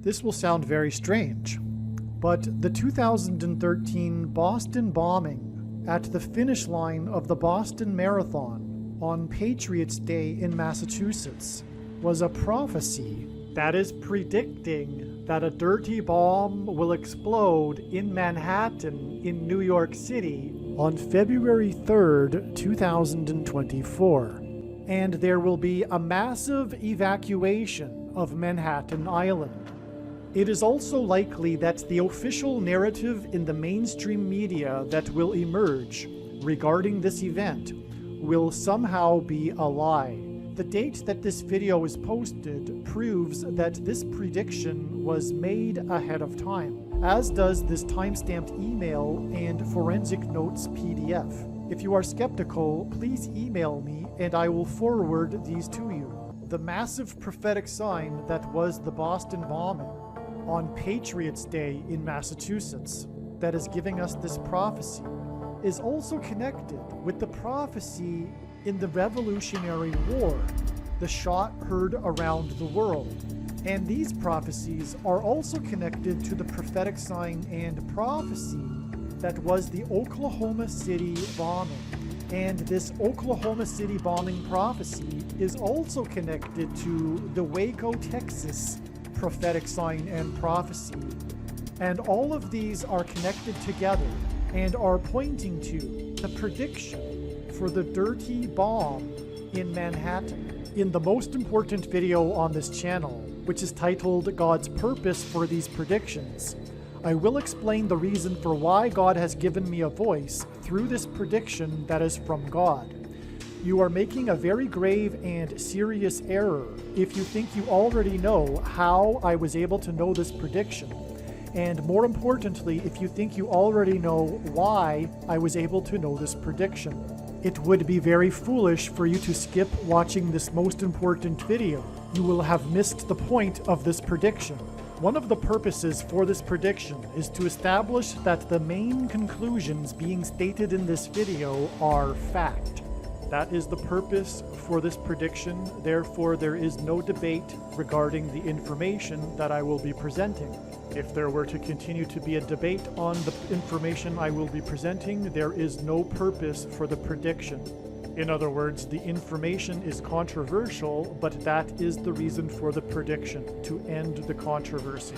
This will sound very strange, but the 2013 Boston bombing at the finish line of the Boston Marathon on Patriots' Day in Massachusetts was a prophecy that is predicting that a dirty bomb will explode in Manhattan in New York City on February 3rd, 2024. And there will be a massive evacuation of Manhattan Island. It is also likely that the official narrative in the mainstream media that will emerge regarding this event will somehow be a lie. The date that this video is posted proves that this prediction was made ahead of time, as does this timestamped email and forensic notes PDF. If you are skeptical, please email me and I will forward these to you. The massive prophetic sign that was the Boston bombing on Patriots' Day in Massachusetts that is giving us this prophecy is also connected with the prophecy in the Revolutionary War, the shot heard around the world. And these prophecies are also connected to the prophetic sign and prophecy that was the Oklahoma City bombing. And this Oklahoma City bombing prophecy is also connected to the Waco, Texas prophetic sign and prophecy. And all of these are connected together and are pointing to the prediction for the dirty bomb in Manhattan. In the most important video on this channel, which is titled God's Purpose for These Predictions, I will explain the reason for why God has given me a voice through this prediction that is from God. You are making a very grave and serious error if you think you already know how I was able to know this prediction. And more importantly, if you think you already know why I was able to know this prediction. It would be very foolish for you to skip watching this most important video. You will have missed the point of this prediction. One of the purposes for this prediction is to establish that the main conclusions being stated in this video are fact. That is the purpose for this prediction. Therefore, there is no debate regarding the information that I will be presenting. If there were to continue to be a debate on the information I will be presenting, there is no purpose for the prediction. In other words, the information is controversial, but that is the reason for the prediction, to end the controversy.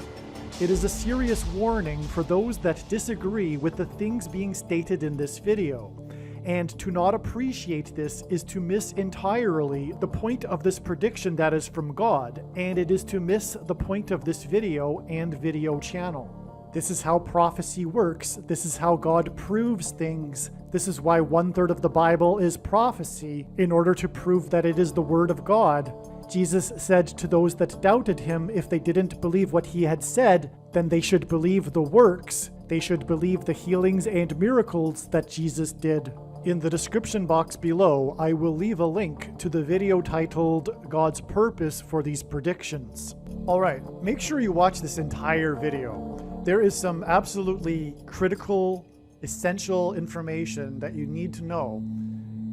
It is a serious warning for those that disagree with the things being stated in this video. And to not appreciate this is to miss entirely the point of this prediction that is from God, and it is to miss the point of this video and video channel. This is how prophecy works. This is how God proves things. This is why 1/3 of the Bible is prophecy, in order to prove that it is the Word of God. Jesus said to those that doubted him, if they didn't believe what he had said, then they should believe the works. They should believe the healings and miracles that Jesus did. In the description box below, I will leave a link to the video titled God's Purpose for These Predictions. Alright, make sure you watch this entire video. There is some absolutely critical, essential information that you need to know,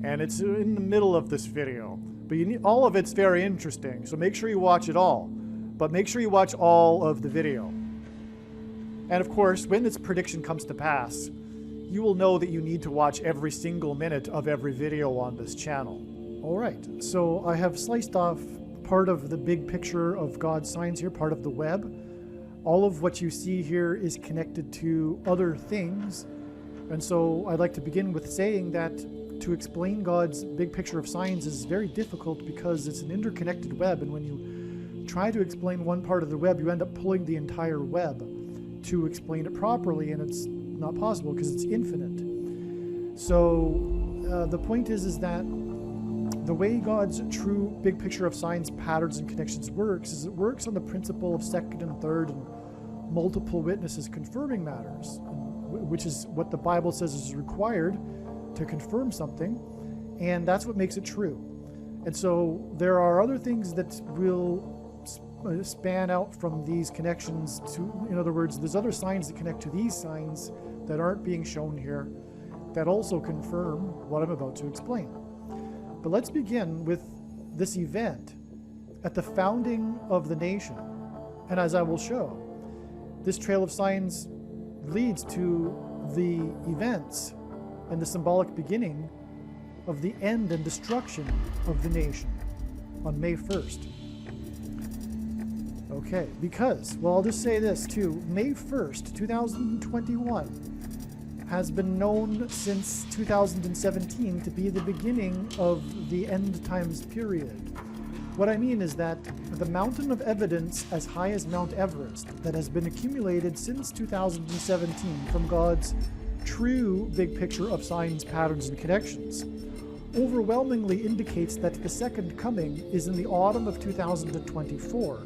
and it's in the middle of this video. But all of it's very interesting, so make sure you watch it all. But make sure you watch all of the video. And of course, when this prediction comes to pass, you will know that you need to watch every single minute of every video on this channel. Alright, so I have sliced off part of the big picture of God's signs here, part of the web. All of what you see here is connected to other things. And so I'd like to begin with saying that to explain God's big picture of signs is very difficult because it's an interconnected web, and when you try to explain one part of the web, you end up pulling the entire web to explain it properly, and it's not possible because it's infinite. So the point is that the way God's true big picture of signs, patterns, and connections works is it works on the principle of second and third and multiple witnesses confirming matters, which is what the Bible says is required to confirm something, and that's what makes it true. And so there are other things that will span out from these connections to, in other words, there's other signs that connect to these signs that aren't being shown here that also confirm what I'm about to explain. But let's begin with this event at the founding of the nation. And as I will show, this trail of signs leads to the events and the symbolic beginning of the end and destruction of the nation on May 1st. Okay, because, well, I'll just say this too, May 1st, 2021 has been known since 2017 to be the beginning of the end times period. What I mean is that the mountain of evidence as high as Mount Everest that has been accumulated since 2017 from God's true big picture of signs, patterns, and connections overwhelmingly indicates that the second coming is in the autumn of 2024,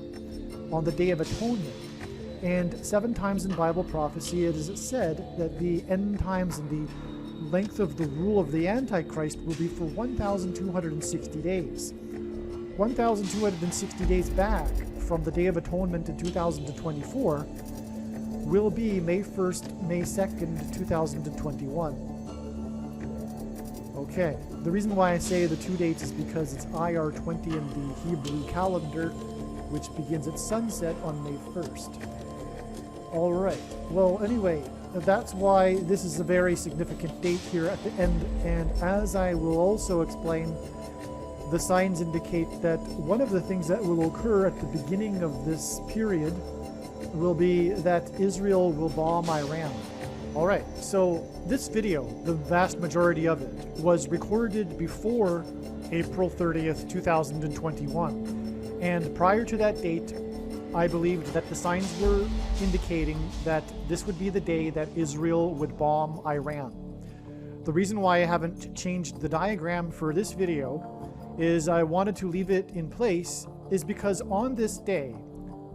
on the Day of Atonement. And 7 times in Bible prophecy it is said that the end times and the length of the rule of the Antichrist will be for 1,260 days. 1,260 days back from the Day of Atonement in 2024 will be May 1st, May 2nd, 2021. Okay, the reason why I say the 2 dates is because it's IR 20 in the Hebrew calendar, which begins at sunset on May 1st. All right, well, anyway, that's why this is a very significant date here at the end, and as I will also explain, the signs indicate that one of the things that will occur at the beginning of this period will be that Israel will bomb Iran. All right, so this video, the vast majority of it, was recorded before April 30th, 2021. And prior to that date, I believed that the signs were indicating that this would be the day that Israel would bomb Iran. The reason why I haven't changed the diagram for this video is I wanted to leave it in place is because on this day,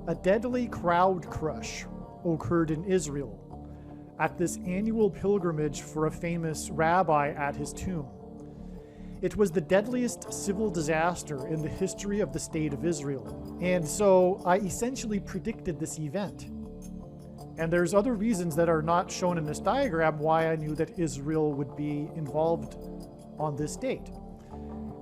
a deadly crowd crush occurred in Israel at this annual pilgrimage for a famous rabbi at his tomb. It was the deadliest civil disaster in the history of the state of Israel. And so I essentially predicted this event. And there's other reasons that are not shown in this diagram why I knew that Israel would be involved on this date.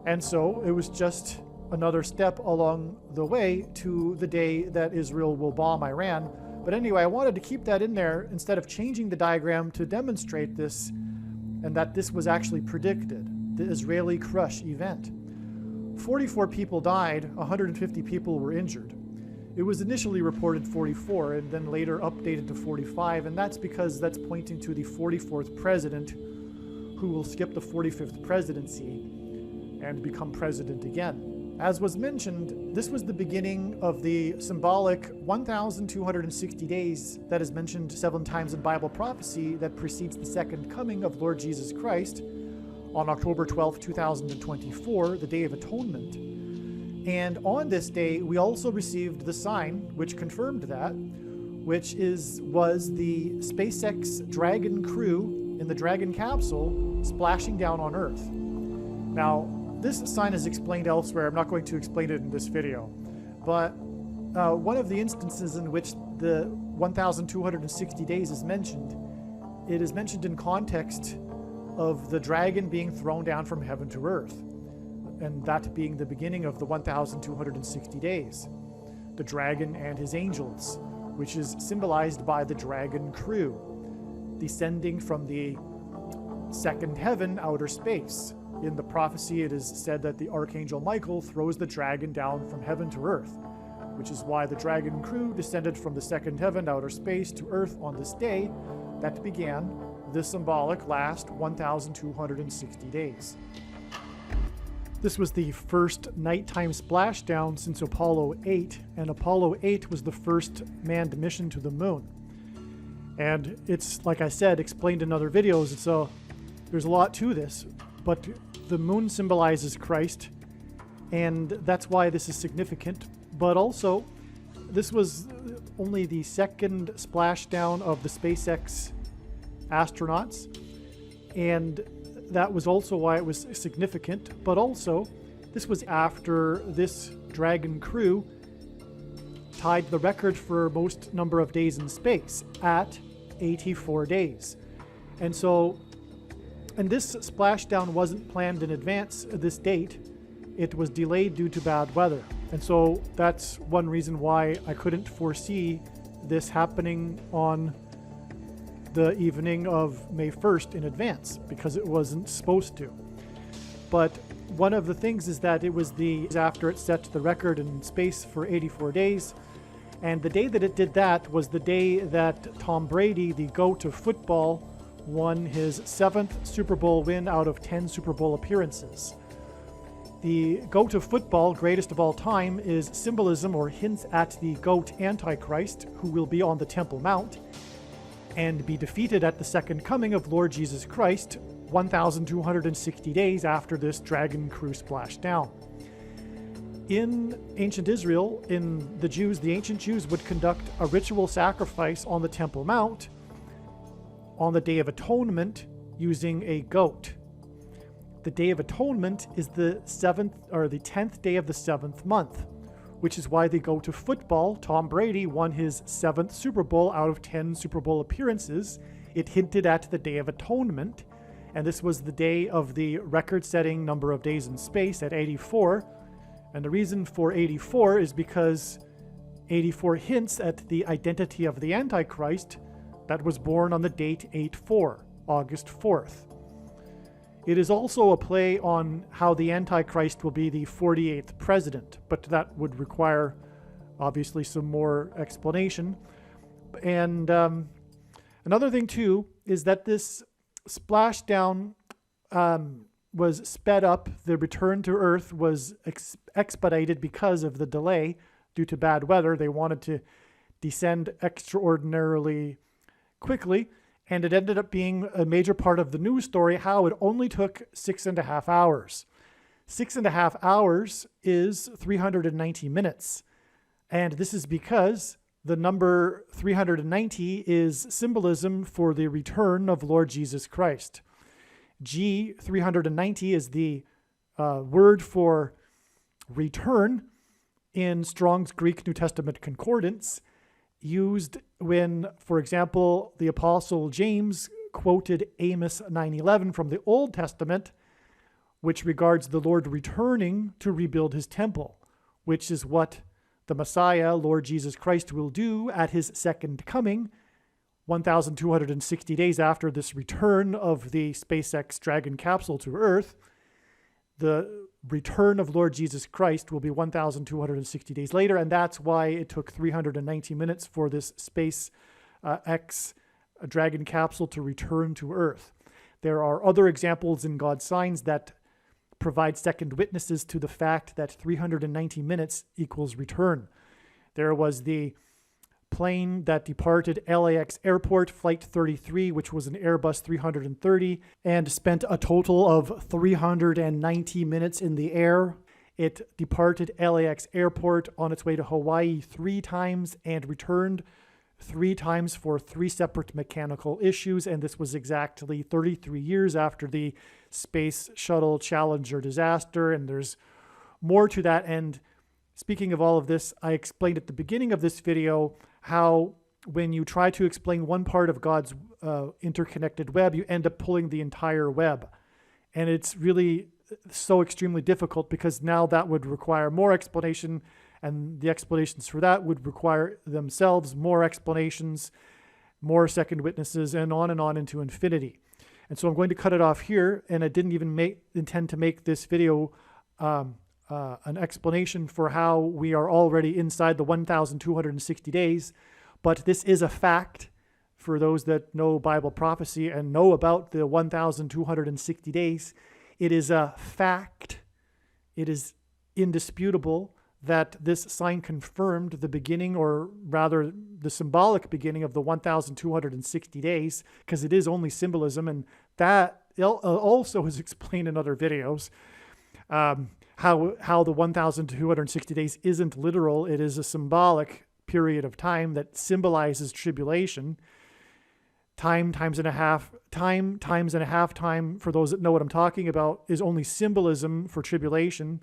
And so it was just another step along the way to the day that Israel will bomb Iran. But anyway, I wanted to keep that in there instead of changing the diagram to demonstrate this and that this was actually predicted, the Israeli crush event. 44 people died, 150 people were injured. It was initially reported 44 and then later updated to 45, and that's because that's pointing to the 44th president who will skip the 45th presidency and become president again. As was mentioned, this was the beginning of the symbolic 1,260 days that is mentioned 7 times in Bible prophecy that precedes the second coming of Lord Jesus Christ on October 12, 2024, the Day of Atonement. And on this day, we also received the sign which confirmed that, which was the SpaceX Dragon crew in the Dragon capsule splashing down on Earth. Now, this sign is explained elsewhere. I'm not going to explain it in this video. But one of the instances in which the 1,260 days is mentioned, it is mentioned in context of the dragon being thrown down from heaven to earth, and that being the beginning of the 1,260 days. The dragon and his angels, which is symbolized by the dragon crew, descending from the second heaven, outer space. In the prophecy, it is said that the Archangel Michael throws the dragon down from heaven to earth, which is why the dragon crew descended from the second heaven, outer space, to earth on this day that began the symbolic last 1,260 days. This was the first nighttime splashdown since Apollo 8, and Apollo 8 was the first manned mission to the moon. And it's, like I said, explained in other videos, there's a lot to this, but the moon symbolizes Christ, and that's why this is significant. But also, this was only the second splashdown of the SpaceX astronauts, and that was also why it was significant. But also, this was after this Dragon crew tied the record for most number of days in space at 84 days. And so, and this splashdown wasn't planned in advance, this date. it was delayed due to bad weather. And so that's one reason why I couldn't foresee this happening on the evening of May 1st in advance, because it wasn't supposed to. But one of the things is that it was after it set the record in space for 84 days. And the day that it did that was the day that Tom Brady, the GOAT of football, won his 7th Super Bowl win out of 10 Super Bowl appearances. The GOAT of football, greatest of all time, is symbolism or hints at the GOAT Antichrist, who will be on the Temple Mount and be defeated at the second coming of Lord Jesus Christ 1,260 days after this dragon crew splashed down. In ancient Israel, the ancient Jews would conduct a ritual sacrifice on the Temple Mount on the Day of Atonement using a goat. The Day of Atonement is the 10th day of the 7th month, which is why the GOAT of football, Tom Brady, won his 7th Super Bowl out of 10 Super Bowl appearances. It hinted at the Day of Atonement, and this was the day of the record-setting number of days in space at 84. And the reason for 84 is because 84 hints at the identity of the Antichrist that was born on the date 8/4, August 4th. It is also a play on how the Antichrist will be the 48th president, but that would require, obviously, some more explanation. And another thing, too, is that this splashdown was sped up. The return to Earth was expedited because of the delay due to bad weather. They wanted to descend extraordinarily quickly, and it ended up being a major part of the news story how it only took 6.5 hours. 6.5 hours is 390 minutes. And this is because the number 390 is symbolism for the return of Lord Jesus Christ. G, 390, is the word for return in Strong's Greek New Testament Concordance, used when, for example, the Apostle James quoted Amos 9:11 from the Old Testament, which regards the Lord returning to rebuild his temple, which is what the Messiah, Lord Jesus Christ, will do at his second coming, 1,260 days after this return of the SpaceX Dragon capsule to Earth. The return of Lord Jesus Christ will be 1,260 days later, and that's why it took 390 minutes for this SpaceX Dragon capsule to return to Earth. There are other examples in God's signs that provide second witnesses to the fact that 390 minutes equals return. There was the plane that departed LAX Airport, Flight 33, which was an Airbus 330, and spent a total of 390 minutes in the air. It departed LAX Airport on its way to Hawaii 3 times and returned 3 times for 3 separate mechanical issues, and this was exactly 33 years after the Space Shuttle Challenger disaster, and there's more to that. And speaking of all of this, I explained at the beginning of this video how when you try to explain one part of God's interconnected web, you end up pulling the entire web. And it's really so extremely difficult because now that would require more explanation, and the explanations for that would require themselves more explanations, more second witnesses, and on into infinity. And so I'm going to cut it off here, and I didn't even intend to make this video an explanation for how we are already inside the 1,260 days, but this is a fact for those that know Bible prophecy and know about the 1,260 days. It is a fact. It is indisputable that this sign confirmed the beginning, or rather the symbolic beginning of the 1,260 days, because it is only symbolism, and that also is explained in other videos. How the 1,260 days isn't literal. It is a symbolic period of time that symbolizes tribulation. Time times and a half time, for those that know what I'm talking about, is only symbolism for tribulation,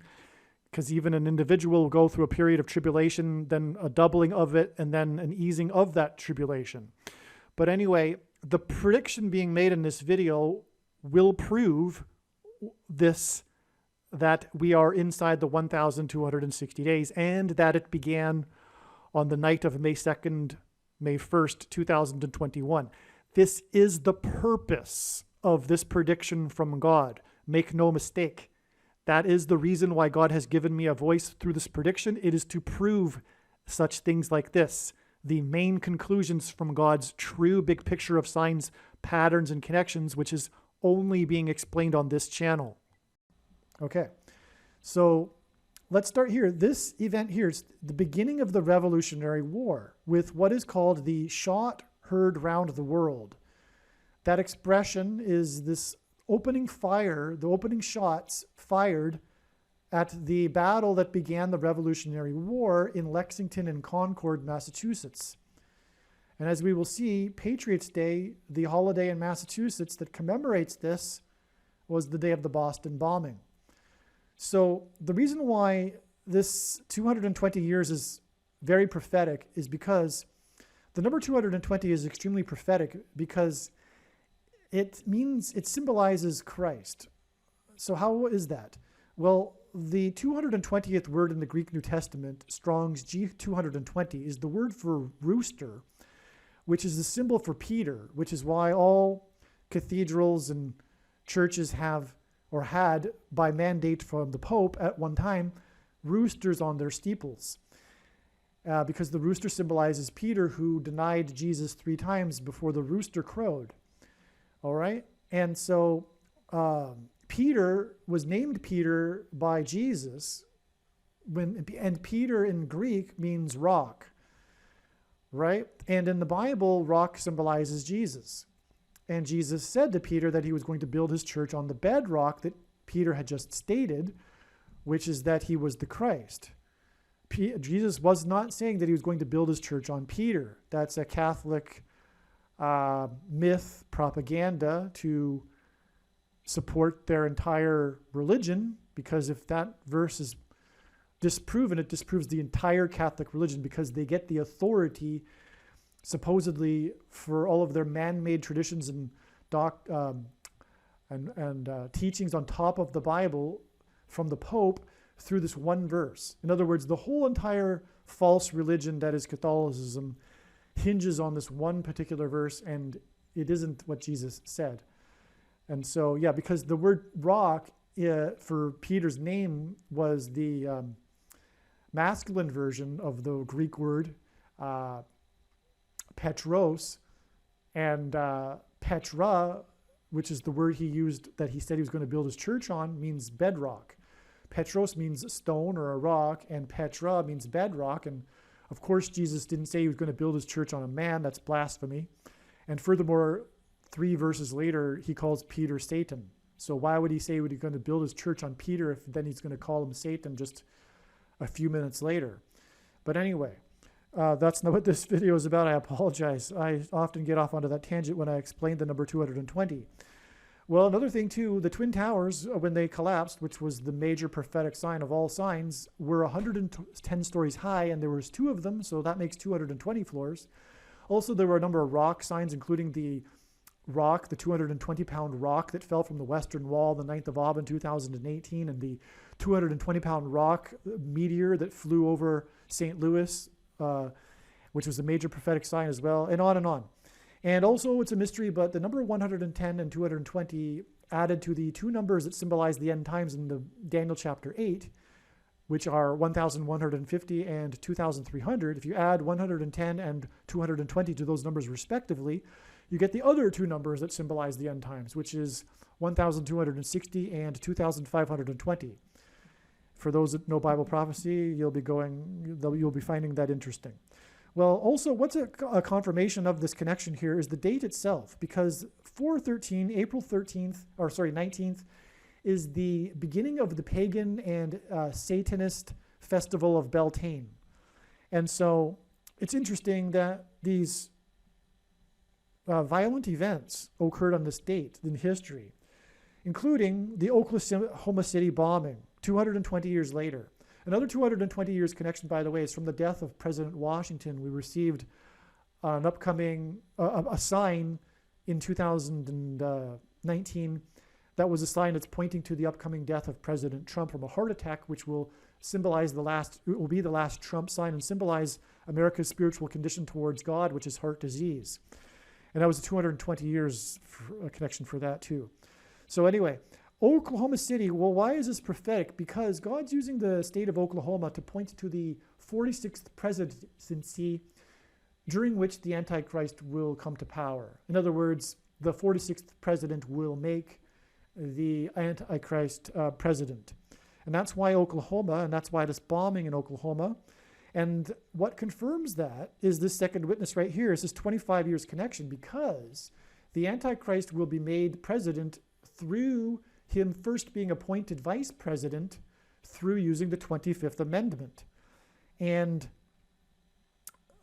because even an individual will go through a period of tribulation, then a doubling of it, and then an easing of that tribulation. But anyway, the prediction being made in this video will prove this that we are inside the 1,260 days, and that it began on the night of May 2nd, May 1st, 2021. This is the purpose of this prediction from God. Make no mistake. That is the reason why God has given me a voice through this prediction. It is to prove such things like this, the main conclusions from God's true big picture of signs, patterns, and connections, which is only being explained on this channel. Okay, so let's start here. This event here is the beginning of the Revolutionary War with what is called the shot heard round the world. That expression is this opening fire, the opening shots fired at the battle that began the Revolutionary War in Lexington and Concord, Massachusetts. And as we will see, Patriots' Day, the holiday in Massachusetts that commemorates this, was the day of the Boston bombing. So the reason why this 220 years is very prophetic is because the number 220 is extremely prophetic because it symbolizes Christ. So how is that? Well, the 220th word in the Greek New Testament, Strong's G220, is the word for rooster, which is the symbol for Peter, which is why all cathedrals and churches have or had, by mandate from the Pope at one time, roosters on their steeples. Because the rooster symbolizes Peter, who denied Jesus 3 times before the rooster crowed. All right? And so Peter was named Peter by Jesus, and Peter in Greek means rock, right? And in the Bible, rock symbolizes Jesus. And Jesus said to Peter that he was going to build his church on the bedrock that Peter had just stated, which is that he was the Christ. Jesus was not saying that he was going to build his church on Peter. That's a Catholic myth propaganda to support their entire religion, because if that verse is disproven, it disproves the entire Catholic religion, because they get the authority supposedly for all of their man-made traditions and teachings on top of the Bible from the Pope through this one verse. In other words, the whole entire false religion that is Catholicism hinges on this one particular verse, and it isn't what Jesus said. And so, yeah, because the word rock for Peter's name was the masculine version of the Greek word Petros, and Petra, which is the word he used that he said he was going to build his church on, means bedrock. Petros means stone or a rock, and Petra means bedrock. And of course, Jesus didn't say he was going to build his church on a man. That's blasphemy. And furthermore, 3 verses later, he calls Peter Satan. So why would he say he was going to build his church on Peter if then he's going to call him Satan just a few minutes later? But anyway, that's not what this video is about. I apologize. I often get off onto that tangent when I explain the number 220. Well, another thing too, the Twin Towers, when they collapsed, which was the major prophetic sign of all signs, were 110 stories high, and there was 2 of them, so that makes 220 floors. Also, there were a number of rock signs, including the rock, the 220-pound rock that fell from the Western Wall the 9th of Ab in 2018, and the 220-pound rock meteor that flew over St. Louis, which was a major prophetic sign as well, and on and on. And also, it's a mystery, but the number 110 and 220 added to the 2 numbers that symbolize the end times in the Daniel chapter 8, which are 1,150 and 2,300. If you add 110 and 220 to those numbers respectively, you get the other 2 numbers that symbolize the end times, which is 1,260 and 2,520. For those that know Bible prophecy, you'll be finding that interesting. Well, also, what's a confirmation of this connection here is the date itself, because 4/13, April 19th, is the beginning of the pagan and Satanist festival of Beltane. And so it's interesting that these violent events occurred on this date in history, including the Oklahoma City bombing 220 years later. Another 220 years connection, by the way, is from the death of President Washington. We received an upcoming, a sign in 2019 That was a sign that's pointing to the upcoming death of President Trump from a heart attack, which will symbolize it will be the last Trump sign and symbolize America's spiritual condition towards God, which is heart disease. And that was a 220 years connection for that too. So anyway, Oklahoma City, well, why is this prophetic? Because God's using the state of Oklahoma to point to the 46th presidency during which the Antichrist will come to power. In other words, the 46th president will make the Antichrist president. And that's why Oklahoma, and that's why this bombing in Oklahoma. And what confirms that is this second witness right here. It's this 25 years connection, because the Antichrist will be made president through him first being appointed vice president through using the 25th Amendment. And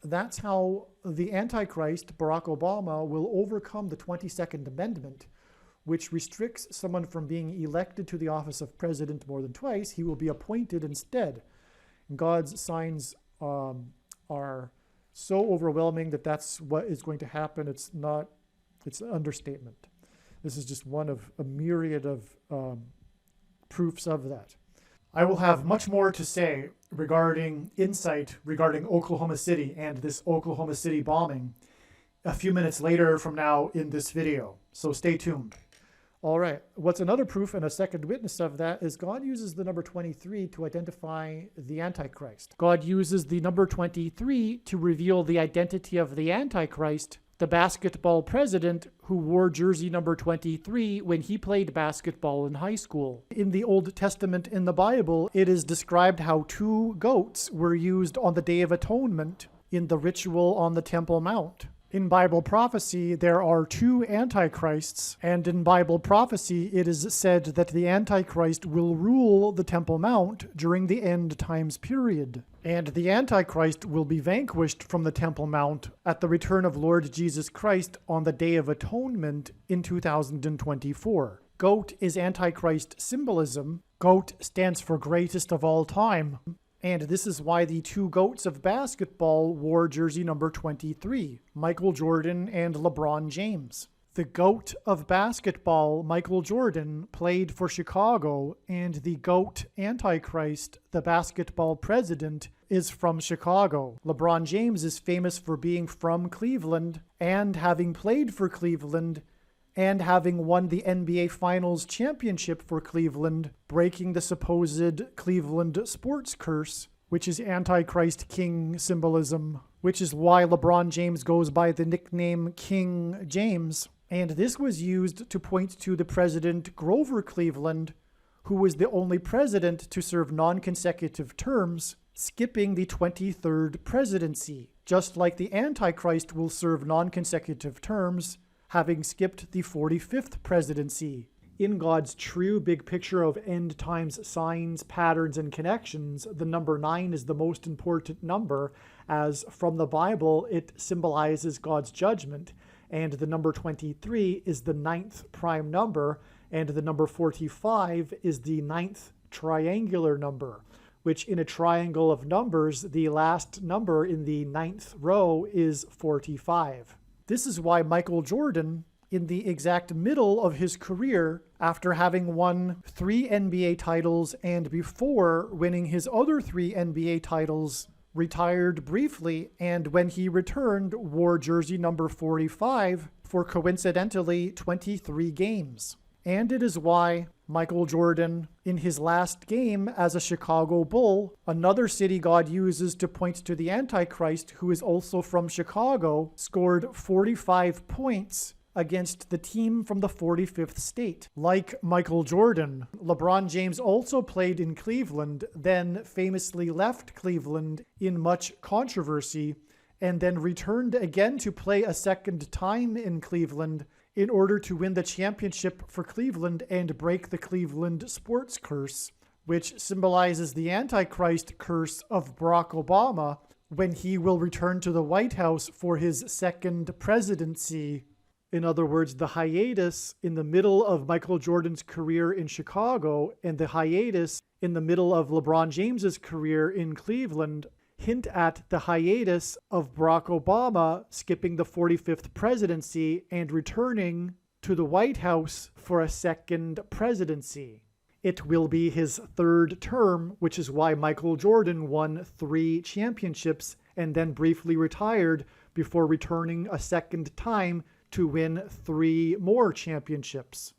that's how the Antichrist, Barack Obama, will overcome the 22nd Amendment, which restricts someone from being elected to the office of president more than twice. He will be appointed instead. And God's signs are so overwhelming that that's what is going to happen. It's an understatement. This is just one of a myriad of proofs of that. I will have much more to say regarding insight regarding Oklahoma City and this Oklahoma City bombing a few minutes later from now in this video. So stay tuned. All right. What's another proof and a second witness of that is God uses the number 23 to identify the Antichrist. God uses the number 23 to reveal the identity of the Antichrist, the basketball president who wore jersey number 23 when he played basketball in high school. In the Old Testament in the Bible, it is described how 2 goats were used on the Day of Atonement in the ritual on the Temple Mount. In Bible prophecy, there are 2 antichrists, and in Bible prophecy, it is said that the Antichrist will rule the Temple Mount during the end times period. And the Antichrist will be vanquished from the Temple Mount at the return of Lord Jesus Christ on the Day of Atonement in 2024. Goat is Antichrist symbolism. Goat stands for greatest of all time. And this is why the 2 goats of basketball wore jersey number 23, Michael Jordan and LeBron James. The GOAT of basketball, Michael Jordan, played for Chicago, and the GOAT Antichrist, the basketball president, is from Chicago. LeBron James is famous for being from Cleveland and having played for Cleveland and having won the NBA Finals championship for Cleveland, breaking the supposed Cleveland sports curse, which is Antichrist King symbolism, which is why LeBron James goes by the nickname King James. And this was used to point to the president Grover Cleveland, who was the only president to serve non-consecutive terms, skipping the 23rd presidency, just like the Antichrist will serve non-consecutive terms, having skipped the 45th presidency. In God's true big picture of end times signs, patterns, and connections, the number 9 is the most important number, as from the Bible it symbolizes God's judgment, and the number 23 is the 9th prime number, and the number 45 is the 9th triangular number, which in a triangle of numbers, the last number in the 9th row is 45. This is why Michael Jordan, in the exact middle of his career, after having won 3 NBA titles and before winning his other 3 NBA titles, retired briefly, and when he returned, wore jersey number 45 for coincidentally 23 games. And it is why Michael Jordan, in his last game as a Chicago Bull, another city God uses to point to the Antichrist, who is also from Chicago, scored 45 points against the team from the 45th state. Like Michael Jordan, LeBron James also played in Cleveland, then famously left Cleveland in much controversy, and then returned again to play a second time in Cleveland in order to win the championship for Cleveland and break the Cleveland sports curse, which symbolizes the Antichrist curse of Barack Obama when he will return to the White House for his second presidency. In other words, the hiatus in the middle of Michael Jordan's career in Chicago and the hiatus in the middle of LeBron James's career in Cleveland hint at the hiatus of Barack Obama skipping the 45th presidency and returning to the White House for a second presidency. It will be his third term, which is why Michael Jordan won 3 championships and then briefly retired before returning a second time to win 3 more championships.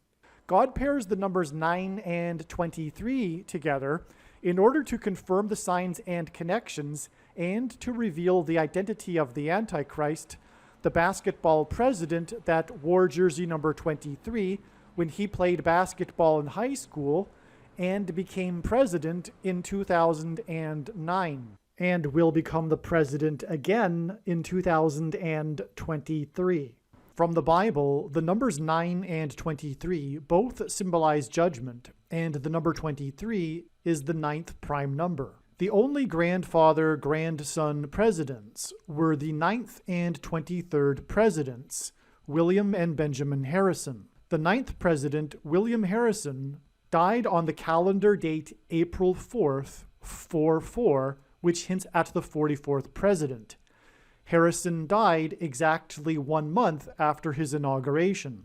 God pairs the numbers 9 and 23 together in order to confirm the signs and connections and to reveal the identity of the Antichrist, the basketball president that wore jersey number 23 when he played basketball in high school and became president in 2009, and will become the president again in 2023. From the Bible, the numbers 9 and 23 both symbolize judgment, and the number 23 is the 9th prime number. The only grandfather-grandson presidents were the 9th and 23rd presidents, William and Benjamin Harrison. The 9th president, William Harrison, died on the calendar date April 4th, 44, which hints at the 44th president. Harrison died exactly 1 month after his inauguration.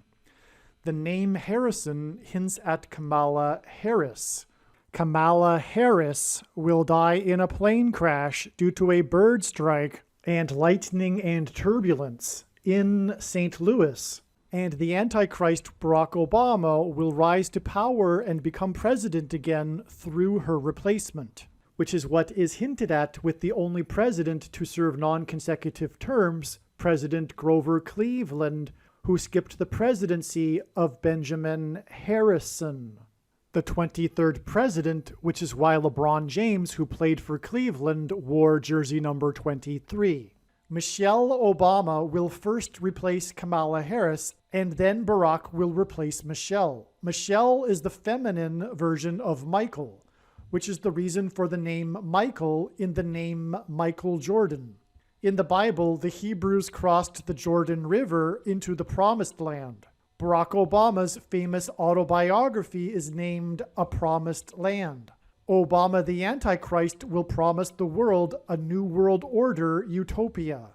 The name Harrison hints at Kamala Harris. Kamala Harris will die in a plane crash due to a bird strike and lightning and turbulence in St. Louis. And the Antichrist Barack Obama will rise to power and become president again through her replacement, which is what is hinted at with the only president to serve non-consecutive terms, President Grover Cleveland, who skipped the presidency of Benjamin Harrison. The 23rd president, which is why LeBron James, who played for Cleveland, wore jersey number 23. Michelle Obama will first replace Kamala Harris, and then Barack will replace Michelle. Michelle is the feminine version of Michael, which is the reason for the name Michael in the name Michael Jordan. In the Bible, the Hebrews crossed the Jordan River into the Promised Land. Barack Obama's famous autobiography is named A Promised Land. Obama the Antichrist will promise the world a new world order utopia.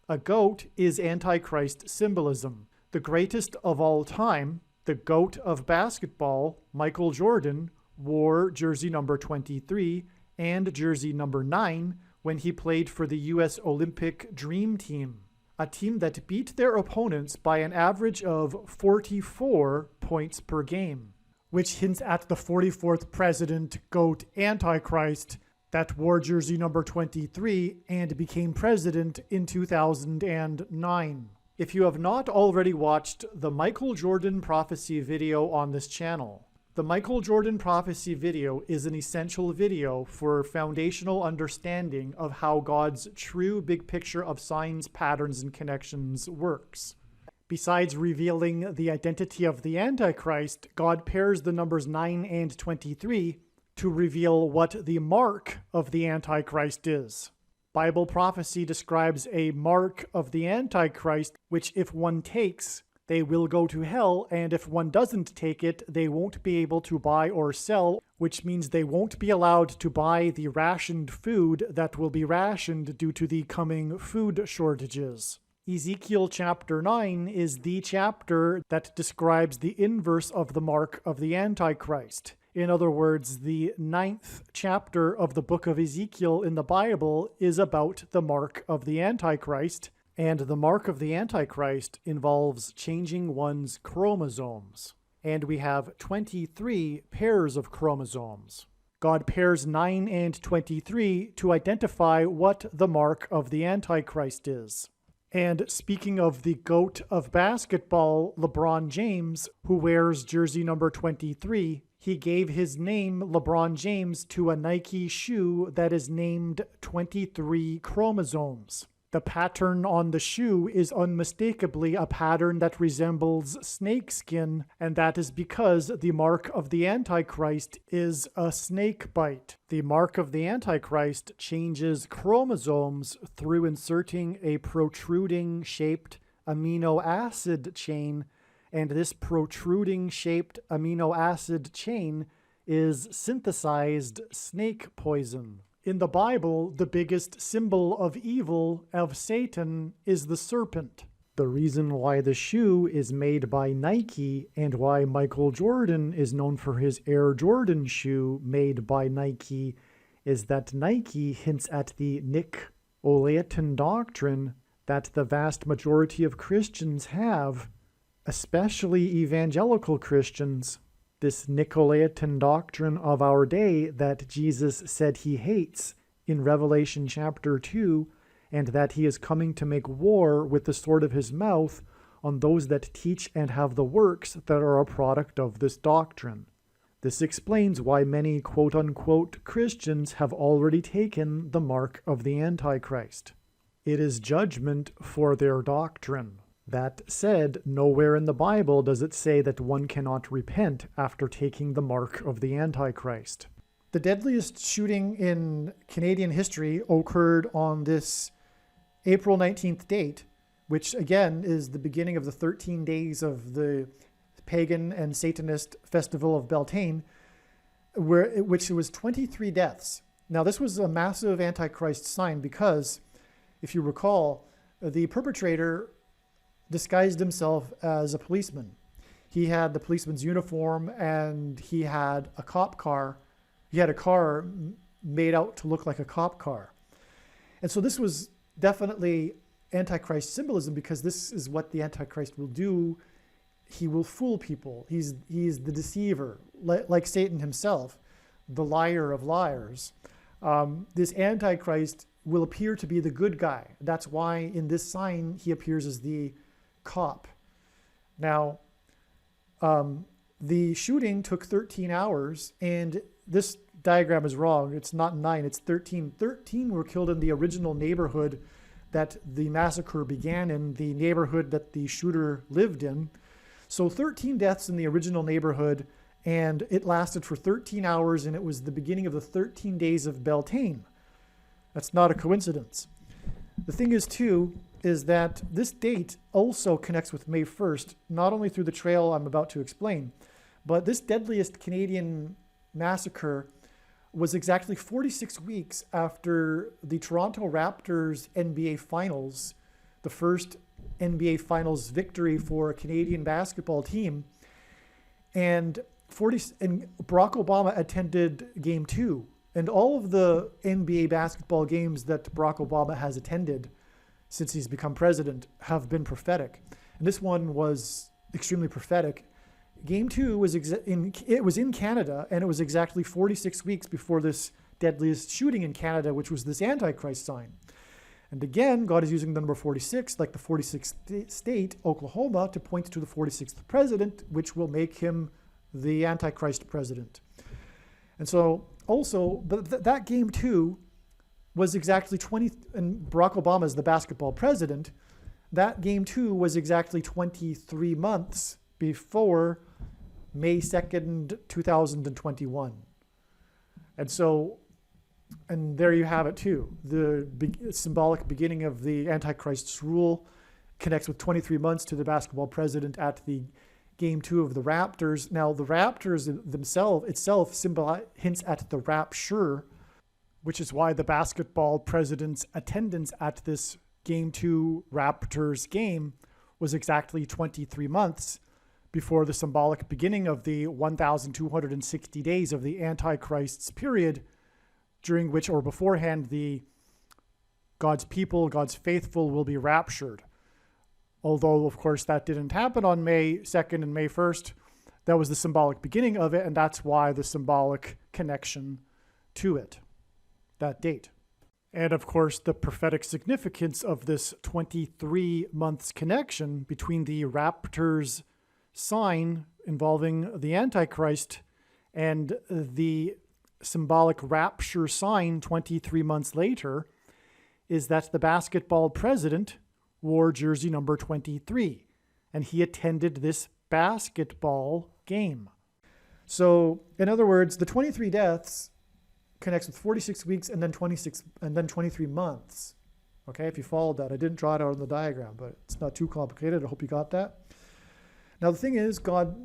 A goat is Antichrist symbolism. The greatest of all time, the GOAT of basketball, Michael Jordan, wore jersey number 23 and jersey number 9 when he played for the U.S. Olympic Dream Team, a team that beat their opponents by an average of 44 points per game, which hints at the 44th president, GOAT Antichrist, that wore jersey number 23 and became president in 2009. If you have not already watched the Michael Jordan prophecy video on this channel, the Michael Jordan prophecy video is an essential video for foundational understanding of how God's true big picture of signs, patterns, and connections works. Besides revealing the identity of the Antichrist, God pairs the numbers 9 and 23 to reveal what the mark of the Antichrist is. Bible prophecy describes a mark of the Antichrist, which if one takes, they will go to hell, and if one doesn't take it, they won't be able to buy or sell, which means they won't be allowed to buy the rationed food that will be rationed due to the coming food shortages. Ezekiel chapter 9 is the chapter that describes the inverse of the mark of the Antichrist. In other words, the 9th chapter of the book of Ezekiel in the Bible is about the mark of the Antichrist, and the mark of the Antichrist involves changing one's chromosomes. And we have 23 pairs of chromosomes. God pairs 9 and 23 to identify what the mark of the Antichrist is. And speaking of the GOAT of basketball, LeBron James, who wears jersey number 23, he gave his name, LeBron James, to a Nike shoe that is named 23 chromosomes. The pattern on the shoe is unmistakably a pattern that resembles snakeskin, and that is because the mark of the Antichrist is a snake bite. The mark of the Antichrist changes chromosomes through inserting a protruding-shaped amino acid chain, and this protruding-shaped amino acid chain is synthesized snake poison. In the Bible, the biggest symbol of evil, of Satan, is the serpent. The reason why the shoe is made by Nike and why Michael Jordan is known for his Air Jordan shoe made by Nike is that Nike hints at the Nicolaitan doctrine that the vast majority of Christians have, especially evangelical Christians. This Nicolaitan doctrine of our day that Jesus said he hates in Revelation chapter 2, and that he is coming to make war with the sword of his mouth on those that teach and have the works that are a product of this doctrine. This explains why many quote-unquote Christians have already taken the mark of the Antichrist. It is judgment for their doctrine. That said, nowhere in the Bible does it say that one cannot repent after taking the mark of the Antichrist. The deadliest shooting in Canadian history occurred on this April 19th date, which again is the beginning of the 13 days of the pagan and Satanist festival of Beltane, which was 23 deaths. Now, this was a massive Antichrist sign because, if you recall, the perpetrator disguised himself as a policeman. He had the policeman's uniform and he had a cop car. He had a car made out to look like a cop car. And so this was definitely Antichrist symbolism, because this is what the Antichrist will do. He will fool people. He's the deceiver, like Satan himself, the liar of liars. This Antichrist will appear to be the good guy. That's why in this sign he appears as the cop. Now, the shooting took 13 hours, and this diagram is wrong. It's not 9, it's 13. 13 were killed in the original neighborhood that the massacre began in, the neighborhood that the shooter lived in. So 13 deaths in the original neighborhood, and it lasted for 13 hours, and it was the beginning of the 13 days of Beltane. That's not a coincidence. The thing is, too, is that this date also connects with May 1st, not only through the trail I'm about to explain, but this deadliest Canadian massacre was exactly 46 weeks after the Toronto Raptors NBA Finals, the first NBA Finals victory for a Canadian basketball team. And Barack Obama attended Game 2. And all of the NBA basketball games that Barack Obama has attended since he's become president have been prophetic. And this one was extremely prophetic. Game 2 was in Canada, and it was exactly 46 weeks before this deadliest shooting in Canada, which was this Antichrist sign. And again, God is using the number 46, like the 46th state, Oklahoma, to point to the 46th president, which will make him the Antichrist president. And so also, that Game 2 was exactly 20, and Barack Obama is the basketball president. That Game 2 was exactly 23 months before May 2nd, 2021. And so, and there you have it too. The symbolic beginning of the Antichrist's rule connects with 23 months to the basketball president at the Game 2 of the Raptors. Now, the Raptors itself hints at the rapture, which is why the basketball president's attendance at this Game 2 Raptors game was exactly 23 months before the symbolic beginning of the 1,260 days of the Antichrist's period, during which, or beforehand, God's people, God's faithful will be raptured. Although, of course, that didn't happen on May 2nd and May 1st. That was the symbolic beginning of it, and that's why the symbolic connection to it, that date. And, of course, the prophetic significance of this 23 months connection between the Raptors sign involving the Antichrist and the symbolic rapture sign 23 months later is that the basketball president wore jersey number 23, and he attended this basketball game. So, in other words, the 23 deaths connects with 46 weeks and then 23 months. Okay, if you followed that. I didn't draw it out on the diagram, but it's not too complicated. I hope you got that. Now, the thing is, God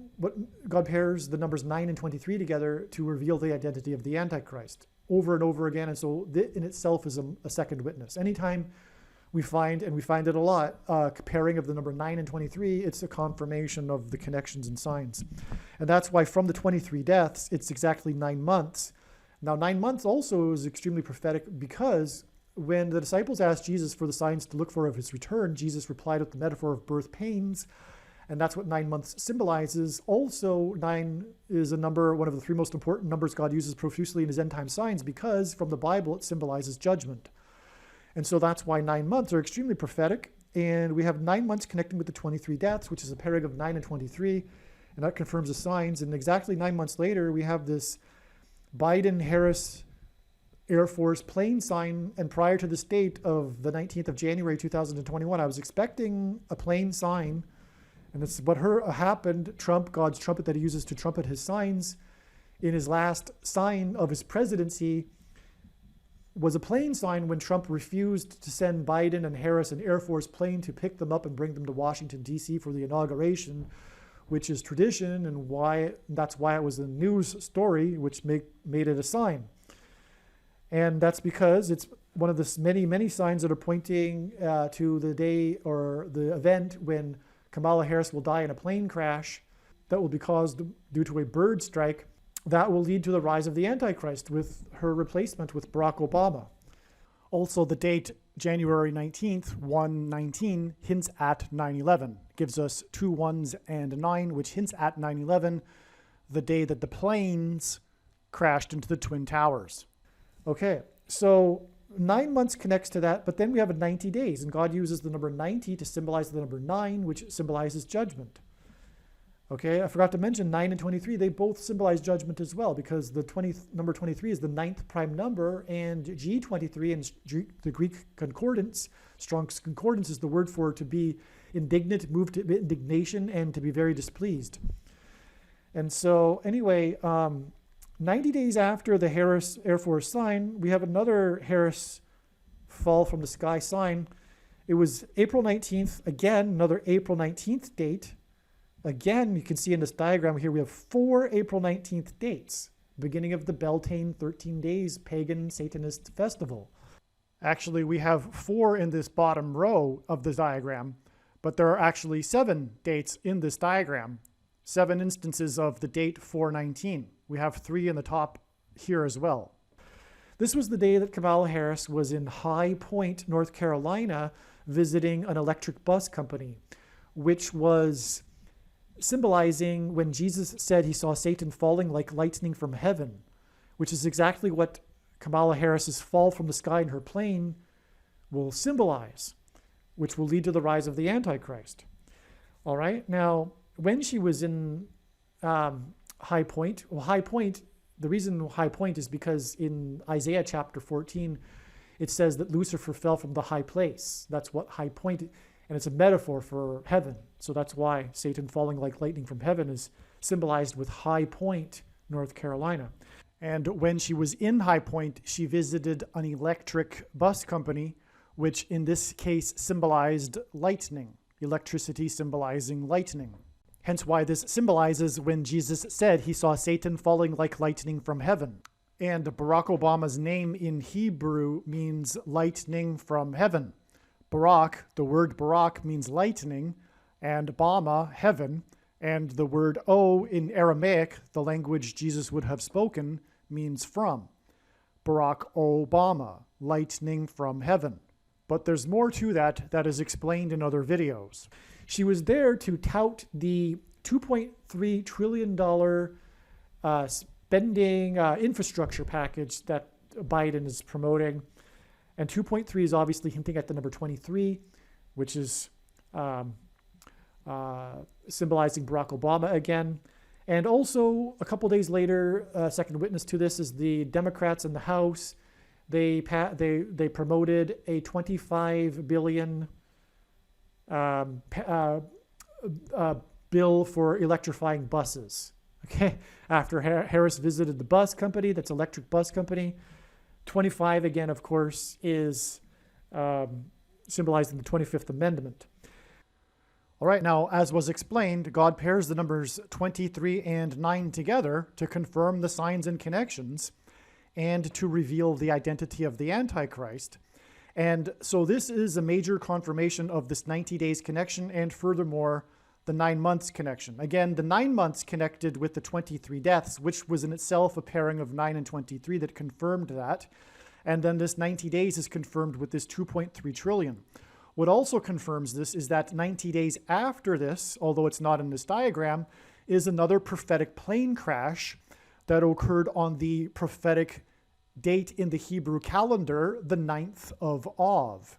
pairs the numbers 9 and 23 together to reveal the identity of the Antichrist over and over again. And so in itself is a second witness. Anytime we find it a lot, pairing of the number 9 and 23, it's a confirmation of the connections and signs. And that's why from the 23 deaths, it's exactly 9 months. Now, 9 months also is extremely prophetic because when the disciples asked Jesus for the signs to look for of his return, Jesus replied with the metaphor of birth pains, and that's what 9 months symbolizes. Also, 9 is a number, one of the 3 most important numbers God uses profusely in his end time signs, because from the Bible it symbolizes judgment. And so that's why 9 months are extremely prophetic. And we have 9 months connecting with the 23 deaths, which is a pairing of 9 and 23. And that confirms the signs. And exactly 9 months later, we have this Biden-Harris Air Force plane sign. And prior to this date of the 19th of January, 2021, I was expecting a plane sign. And that's what happened. Trump, God's trumpet that he uses to trumpet his signs, in his last sign of his presidency, was a plane sign when Trump refused to send Biden and Harris an Air Force plane to pick them up and bring them to Washington, D.C. for the inauguration, which is tradition, and that's why it was a news story, which made it a sign. And that's because it's one of the many, many signs that are pointing to the day or the event when Kamala Harris will die in a plane crash that will be caused due to a bird strike. That will lead to the rise of the Antichrist with her replacement with Barack Obama. Also, the date January 19th, 119, hints at 9/11. Gives us 2 1s and a 9, which hints at 9/11, the day that the planes crashed into the Twin Towers. Okay, so 9 months connects to that, but then we have 90 days, and God uses the number 90 to symbolize the number 9, which symbolizes judgment. Okay, I forgot to mention 9 and 23, they both symbolize judgment as well, because the number 23 is the 9th prime number, and G23 in the Greek concordance, Strong's concordance, is the word for to be indignant, moved to indignation, and to be very displeased. And so anyway, 90 days after the Harris Air Force sign, we have another Harris fall from the sky sign. It was April 19th, again, another April 19th date. Again, you can see in this diagram here, we have 4 April 19th dates, beginning of the Beltane 13 days pagan Satanist festival. Actually, we have 4 in this bottom row of the diagram, but there are actually 7 dates in this diagram, 7 instances of the date 419. We have 3 in the top here as well. This was the day that Kamala Harris was in High Point, North Carolina, visiting an electric bus company, which was symbolizing when Jesus said he saw Satan falling like lightning from heaven, which is exactly what Kamala Harris's fall from the sky in her plane will symbolize, which will lead to the rise of the Antichrist. All right. Now, when she was in High Point, the reason High Point is because in Isaiah chapter 14, it says that Lucifer fell from the high place. That's what High Point is. And it's a metaphor for heaven. So that's why Satan falling like lightning from heaven is symbolized with High Point, North Carolina. And when she was in High Point, she visited an electric bus company, which in this case symbolized lightning, electricity symbolizing lightning. Hence why this symbolizes when Jesus said he saw Satan falling like lightning from heaven. And Barack Obama's name in Hebrew means lightning from heaven. Barak, the word Barak means lightning, and Obama, heaven, and the word O in Aramaic, the language Jesus would have spoken, means from. Barack Obama, lightning from heaven. But there's more to that is explained in other videos. She was there to tout the $2.3 trillion spending infrastructure package that Biden is promoting. And 2.3 is obviously hinting at the number 23, which is symbolizing Barack Obama again. And also, a couple days later, second witness to this is the Democrats in the House. They promoted a $25 billion bill for electrifying buses. Okay, after Harris visited the bus company, that's electric bus company. 25, again, of course, is symbolizing the 25th Amendment. All right, now, as was explained, God pairs the numbers 23 and 9 together to confirm the signs and connections and to reveal the identity of the Antichrist. And so this is a major confirmation of this 90 days connection, and furthermore, the 9 months connection. Again, the 9 months connected with the 23 deaths, which was in itself a pairing of 9 and 23 that confirmed that. And then this 90 days is confirmed with this 2.3 trillion. What also confirms this is that 90 days after this, although it's not in this diagram, is another prophetic plane crash that occurred on the prophetic date in the Hebrew calendar, the 9th of Av.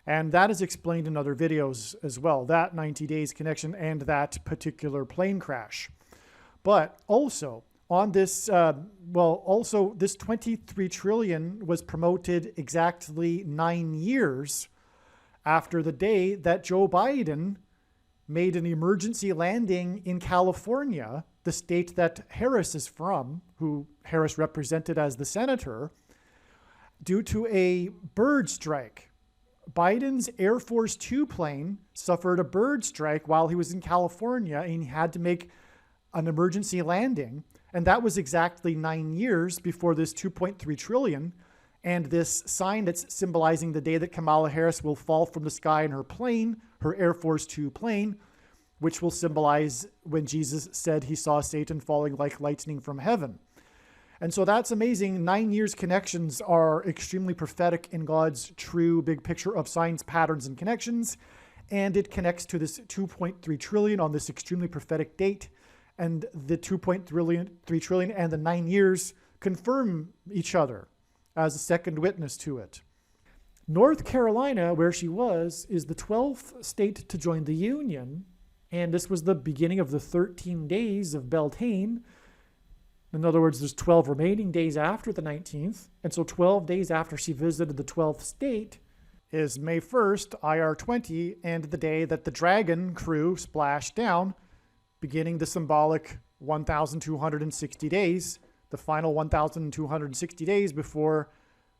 And that is explained in other videos as well, that 90 days connection and that particular plane crash. But also on this, this 23 trillion was promoted exactly 9 years after the day that Joe Biden made an emergency landing in California, the state that Harris is from, who Harris represented as the senator, due to a bird strike. Biden's Air Force 2 plane suffered a bird strike while he was in California, and he had to make an emergency landing. And that was exactly 9 years before this 2.3 trillion. And this sign that's symbolizing the day that Kamala Harris will fall from the sky in her plane, her Air Force 2 plane, which will symbolize when Jesus said he saw Satan falling like lightning from heaven. And so that's amazing. 9 years connections are extremely prophetic in God's true big picture of signs, patterns, and connections. And it connects to this 2.3 trillion on this extremely prophetic date. And the 2.3 trillion and the 9 years confirm each other as a second witness to it. North Carolina, where she was, is the 12th state to join the Union. And this was the beginning of the 13 days of Beltane. In other words, there's 12 remaining days after the 19th. And so 12 days after she visited the 12th state is May 1st, IR 20, and the day that the Dragon crew splashed down, beginning the symbolic 1,260 days, the final 1,260 days before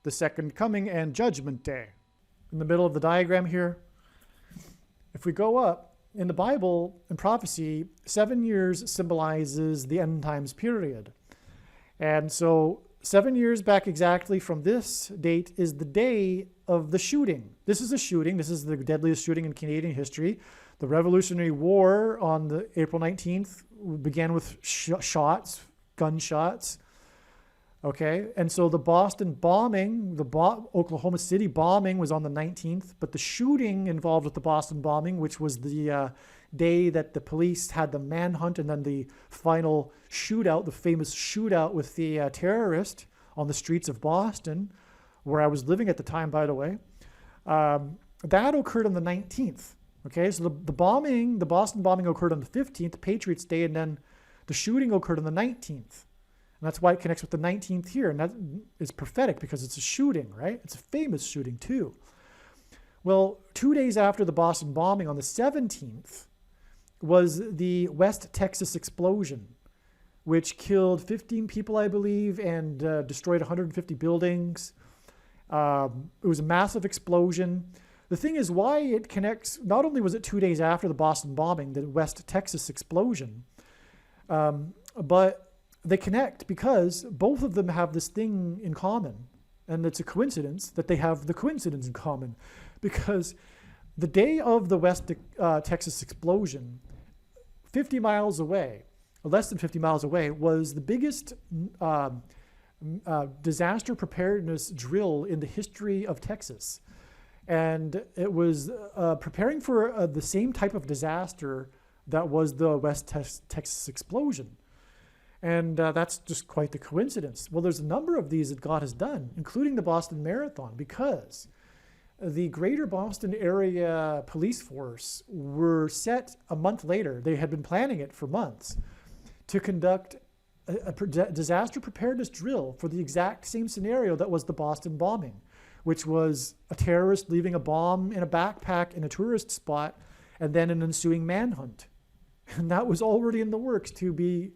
the second coming and judgment day. In the middle of the diagram here, if we go up, in the Bible and prophecy, 7 years symbolizes the end times period. And so 7 years back exactly from this date is the day of the shooting. This is a shooting. This is the deadliest shooting in Canadian history. The Revolutionary War on the April 19th began with shots, gunshots. Okay, and so the Boston bombing, Oklahoma City bombing was on the 19th, but the shooting involved with the Boston bombing, which was the day that the police had the manhunt and then the final shootout, the famous shootout with the terrorist on the streets of Boston, where I was living at the time, by the way, that occurred on the 19th. Okay, so the Boston bombing occurred on the 15th, Patriots Day, and then the shooting occurred on the 19th. And that's why it connects with the 19th here. And that is prophetic because it's a shooting, right? It's a famous shooting too. Well, 2 days after the Boston bombing on the 17th was the West Texas explosion, which killed 15 people, I believe, and destroyed 150 buildings. It was a massive explosion. The thing is why it connects, not only was it 2 days after the Boston bombing, the West Texas explosion, but they connect because both of them have this thing in common. And it's a coincidence that they have the coincidence in common, because the day of the West Texas explosion, 50 miles away, or less than 50 miles away, was the biggest disaster preparedness drill in the history of Texas. And it was preparing for the same type of disaster that was the West Texas explosion. And that's just quite the coincidence. Well, there's a number of these that God has done, including the Boston Marathon, because the greater Boston area police force were set a month later. They had been planning it for months to conduct a disaster preparedness drill for the exact same scenario that was the Boston bombing, which was a terrorist leaving a bomb in a backpack in a tourist spot and then an ensuing manhunt. And that was already in the works to be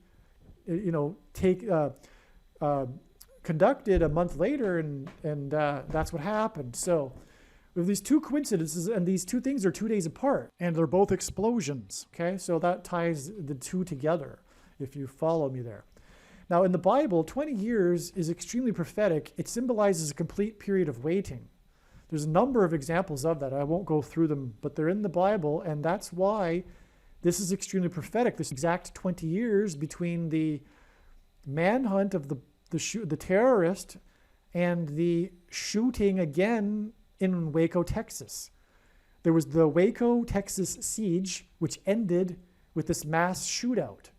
conducted a month later, and that's what happened. So with these two coincidences, and these two things are 2 days apart, and they're both explosions. Okay, so that ties the two together, if you follow me there. Now in the Bible, 20 years is extremely prophetic. It symbolizes a complete period of waiting. There's a number of examples of that. I won't go through them, but they're in the Bible, and that's why this is extremely prophetic. This exact 20 years between the manhunt of the terrorist and the shooting again in Waco, Texas. There was the Waco, Texas siege, which ended with this mass shootout.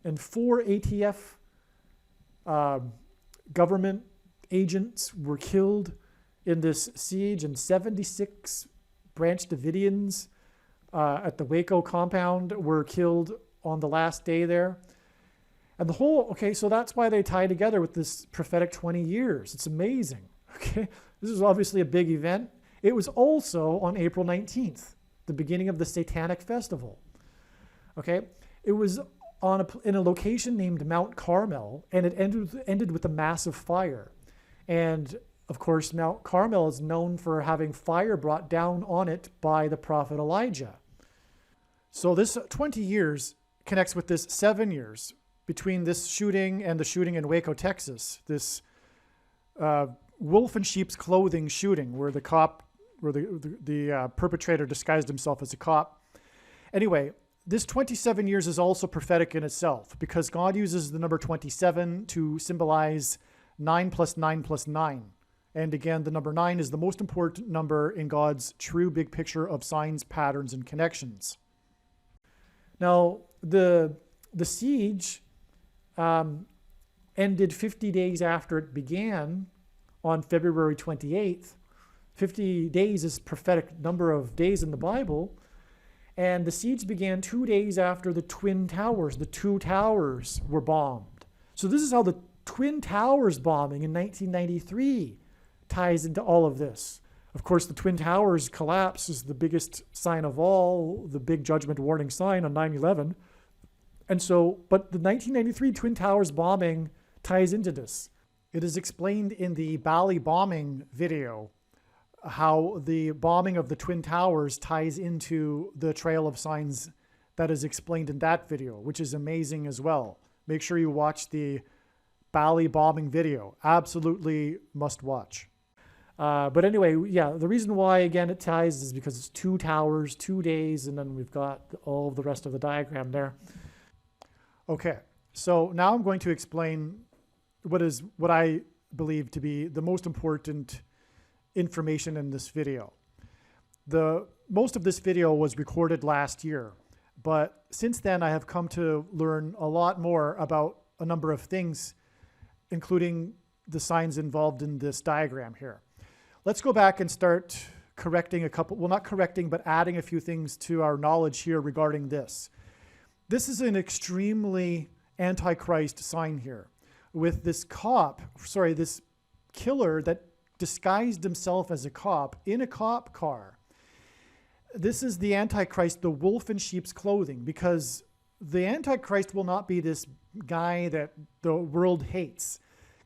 And 4 ATF government agents were killed in this siege, and 76 Branch Davidians at the Waco compound were killed on the last day there. And the whole, okay, so that's why they tie together with this prophetic 20 years. It's amazing, okay? This is obviously a big event. It was also on April 19th, the beginning of the Satanic Festival, okay? It was in a location named Mount Carmel, and it ended with a massive fire. And of course, Mount Carmel is known for having fire brought down on it by the prophet Elijah. So this 20 years connects with this 7 years between this shooting and the shooting in Waco, Texas, this wolf in sheep's clothing shooting where the perpetrator disguised himself as a cop. Anyway, this 27 years is also prophetic in itself because God uses the number 27 to symbolize 9 plus 9 plus 9. And again, the number 9 is the most important number in God's true big picture of signs, patterns, and connections. Now, the siege ended 50 days after it began on February 28th. 50 days is a prophetic number of days in the Bible. And the siege began 2 days after the Twin Towers. The 2 towers were bombed. So this is how the Twin Towers bombing in 1993 ties into all of this. Of course, the Twin Towers collapse is the biggest sign of all, the big judgment warning sign on 9/11. And so, but the 1993 Twin Towers bombing ties into this. It is explained in the Bali bombing video how the bombing of the Twin Towers ties into the trail of signs that is explained in that video, which is amazing as well. Make sure you watch the Bali bombing video. Absolutely must watch. But anyway, yeah, the reason why, again, it ties is because it's 2 towers, 2 days, and then we've got all of the rest of the diagram there. Okay, so now I'm going to explain what I believe to be the most important information in this video. Most of this video was recorded last year, but since then I have come to learn a lot more about a number of things, including the signs involved in this diagram here. Let's go back and start correcting a couple, well, not correcting, but adding a few things to our knowledge here regarding this. This is an extremely antichrist sign here with this this killer that disguised himself as a cop in a cop car. This is the Antichrist, the wolf in sheep's clothing, because the Antichrist will not be this guy that the world hates.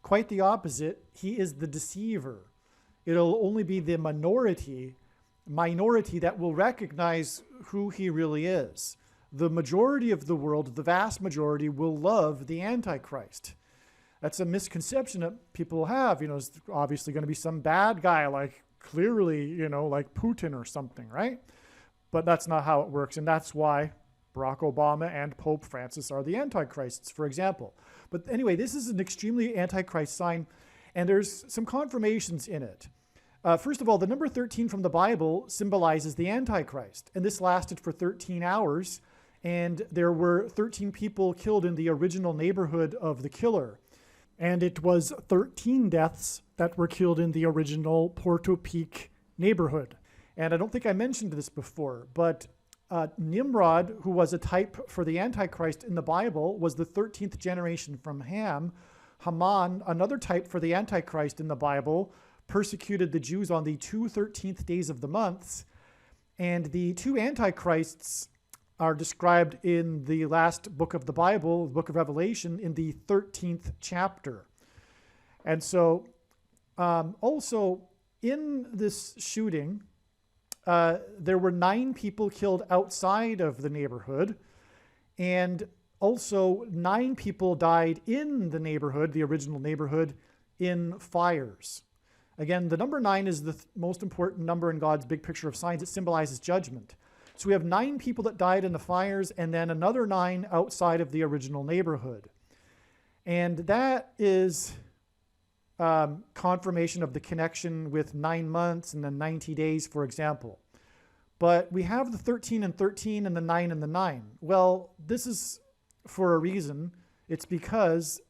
Quite the opposite. He is the deceiver. It'll only be the minority that will recognize who he really is. The majority of the world, the vast majority, will love the Antichrist. That's a misconception that people have. It's obviously going to be some bad guy, like clearly, like Putin or something, right? But that's not how it works. And that's why Barack Obama and Pope Francis are the Antichrists, for example. But anyway, this is an extremely Antichrist sign, and there's some confirmations in it. First of all, the number 13 from the Bible symbolizes the Antichrist, and this lasted for 13 hours, and there were 13 people killed in the original neighborhood of the killer. And it was 13 deaths that were killed in the original Porto Peak neighborhood. And I don't think I mentioned this before, but Nimrod, who was a type for the Antichrist in the Bible, was the 13th generation from Ham. Haman, another type for the Antichrist in the Bible, persecuted the Jews on the 2 13th days of the months. And the 2 Antichrists are described in the last book of the Bible, the book of Revelation, in the 13th chapter. And so also in this shooting, there were 9 people killed outside of the neighborhood, and also 9 people died in the neighborhood, the original neighborhood, in fires. Again, the number 9 is the most important number in God's big picture of signs. It symbolizes judgment. So we have 9 people that died in the fires and then another 9 outside of the original neighborhood. And that is confirmation of the connection with 9 months and then 90 days, for example. But we have the 13 and 13 and the 9 and the 9. Well, this is for a reason. It's because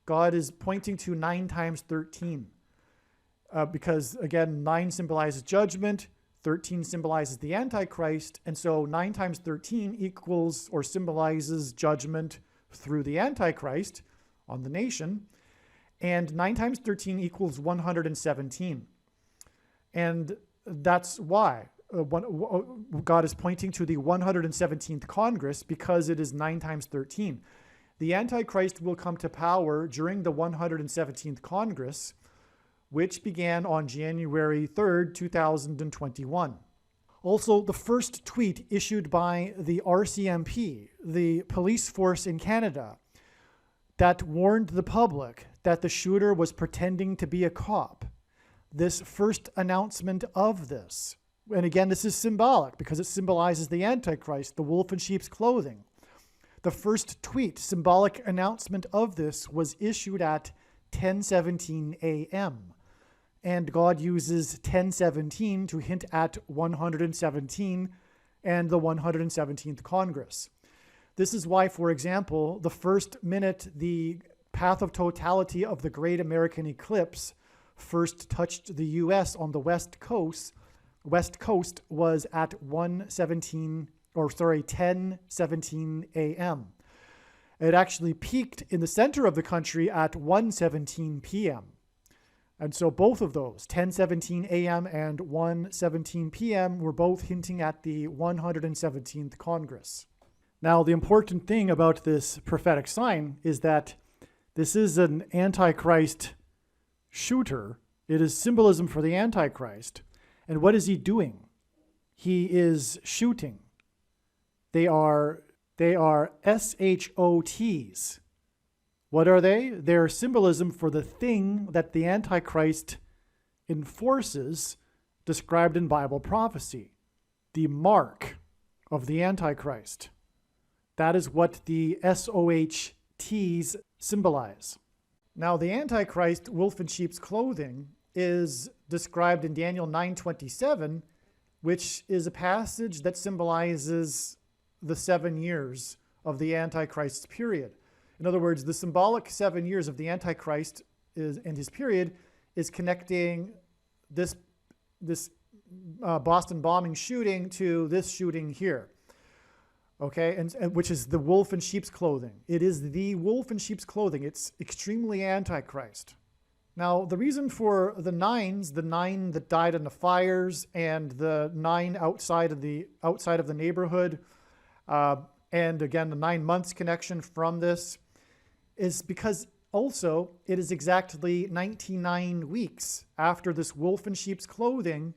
God is pointing to 9 times 13. Because, again, 9 symbolizes judgment, 13 symbolizes the Antichrist, and so 9 times 13 equals or symbolizes judgment through the Antichrist on the nation, and 9 times 13 equals 117. And that's why God is pointing to the 117th Congress, because it is 9 times 13. The Antichrist will come to power during the 117th Congress, which began on January 3rd, 2021. Also, the first tweet issued by the RCMP, the police force in Canada, that warned the public that the shooter was pretending to be a cop. This first announcement of this, and again, this is symbolic because it symbolizes the Antichrist, the wolf in sheep's clothing. The first tweet, symbolic announcement of this, was issued at 10:17 a.m. And God uses 10:17 to hint at 117 and the 117th Congress. This is why, for example, the first minute the path of totality of the Great American Eclipse first touched the U.S. on the West Coast was at 10:17 a.m. It actually peaked in the center of the country at 1:17 p.m. And so both of those, 10:17 a.m. and 1:17 p.m., were both hinting at the 117th Congress. Now, the important thing about this prophetic sign is that this is an Antichrist shooter. It is symbolism for the Antichrist. And what is he doing? He is shooting. They are SHOTs. What are they? They're symbolism for the thing that the Antichrist enforces, described in Bible prophecy. The mark of the Antichrist. That is what the SOHTs symbolize. Now, the Antichrist, wolf in sheep's clothing, is described in Daniel 9:27, which is a passage that symbolizes the 7 years of the Antichrist's period. In other words, the symbolic 7 years of the Antichrist and his period is connecting this Boston bombing shooting to this shooting here. Okay, and which is the wolf in sheep's clothing. It is the wolf in sheep's clothing. It's extremely Antichrist. Now, the reason for the 9s, the 9 that died in the fires, and the 9 outside of the neighborhood, and again the 9 months connection from this, is because also it is exactly 99 weeks after this wolf in sheep's clothing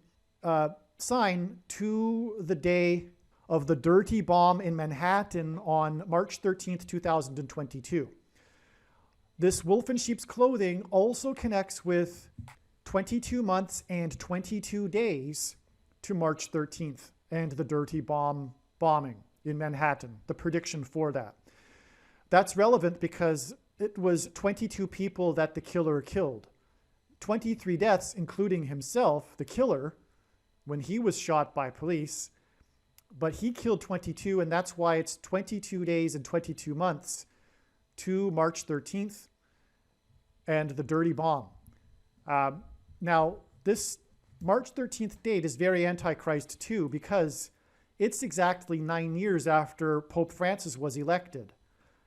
sign to the day of the dirty bomb in Manhattan on March 13th, 2022. This wolf in sheep's clothing also connects with 22 months and 22 days to March 13th and the dirty bombing in Manhattan, the prediction for that. That's relevant because it was 22 people that the killer killed. 23 deaths, including himself, the killer, when he was shot by police. But he killed 22, and that's why it's 22 days and 22 months to March 13th and the dirty bomb. Now, this March 13th date is very Antichrist too, because it's exactly 9 years after Pope Francis was elected.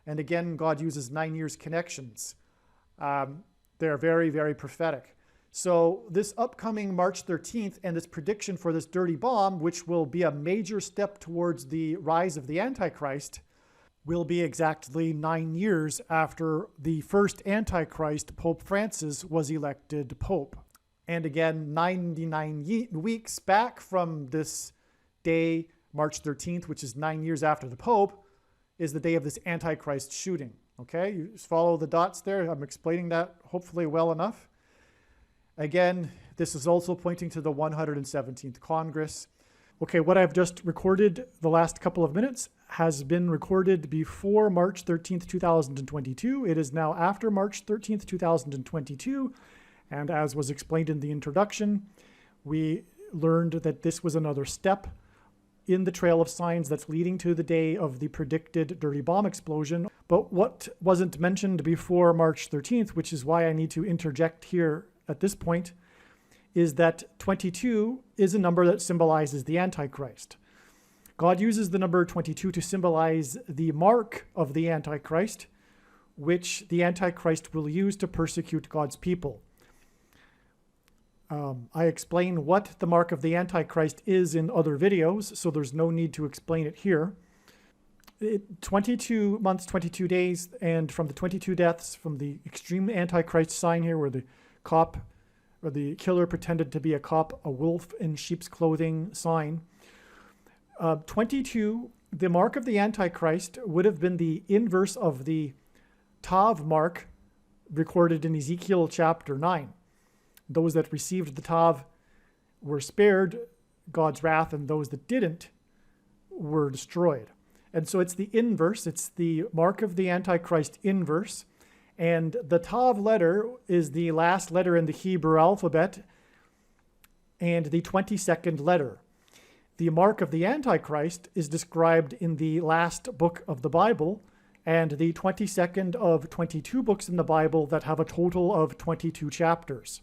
And again, God uses 9 years connections. They're very, very prophetic. So this upcoming March 13th and this prediction for this dirty bomb, which will be a major step towards the rise of the Antichrist, will be exactly 9 years after the first Antichrist, Pope Francis, was elected Pope. And again, 99 weeks back from this day, March 13th, which is 9 years after the Pope, is the day of this Antichrist shooting. Okay, you just follow the dots there. I'm explaining that hopefully well enough. Again, This is also pointing to the 117th Congress. Okay, what I've just recorded the last couple of minutes has been recorded before March 13th, 2022. It is now after March 13th, 2022. And as was explained in the introduction, we learned that this was another step in the trail of signs that's leading to the day of the predicted dirty bomb explosion. But what wasn't mentioned before March 13th, which is why I need to interject here at this point, is that 22 is a number that symbolizes the Antichrist. God uses the number 22 to symbolize the mark of the Antichrist, which the Antichrist will use to persecute God's people. I explain what the mark of the Antichrist is in other videos, so there's no need to explain it here. 22 months, 22 days, and from the 22 deaths, from the extreme Antichrist sign here, where the cop or the killer pretended to be a cop, a wolf in sheep's clothing sign. 22, the mark of the Antichrist would have been the inverse of the Tav mark recorded in Ezekiel chapter 9. Those that received the Tav were spared God's wrath, and those that didn't were destroyed. And so it's the inverse. It's the mark of the Antichrist inverse. And the Tav letter is the last letter in the Hebrew alphabet and the 22nd letter. The mark of the Antichrist is described in the last book of the Bible and the 22nd of 22 books in the Bible that have a total of 22 chapters.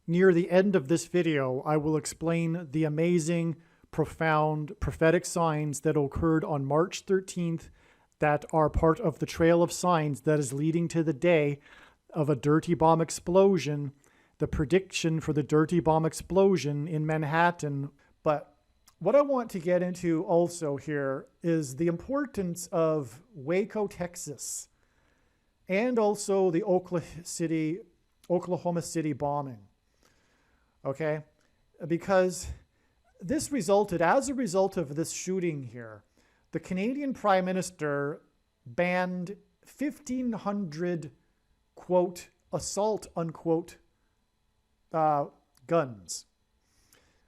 Near the end of this video, I will explain the amazing, profound prophetic signs that occurred on March 13th that are part of the trail of signs that is leading to the day of a dirty bomb explosion, the prediction for the dirty bomb explosion in Manhattan. But what I want to get into also here is the importance of Waco, Texas, and also the Oklahoma City bombing. Okay? Because this resulted, as a result of this shooting here, the Canadian Prime Minister banned 1,500, quote, assault, unquote, guns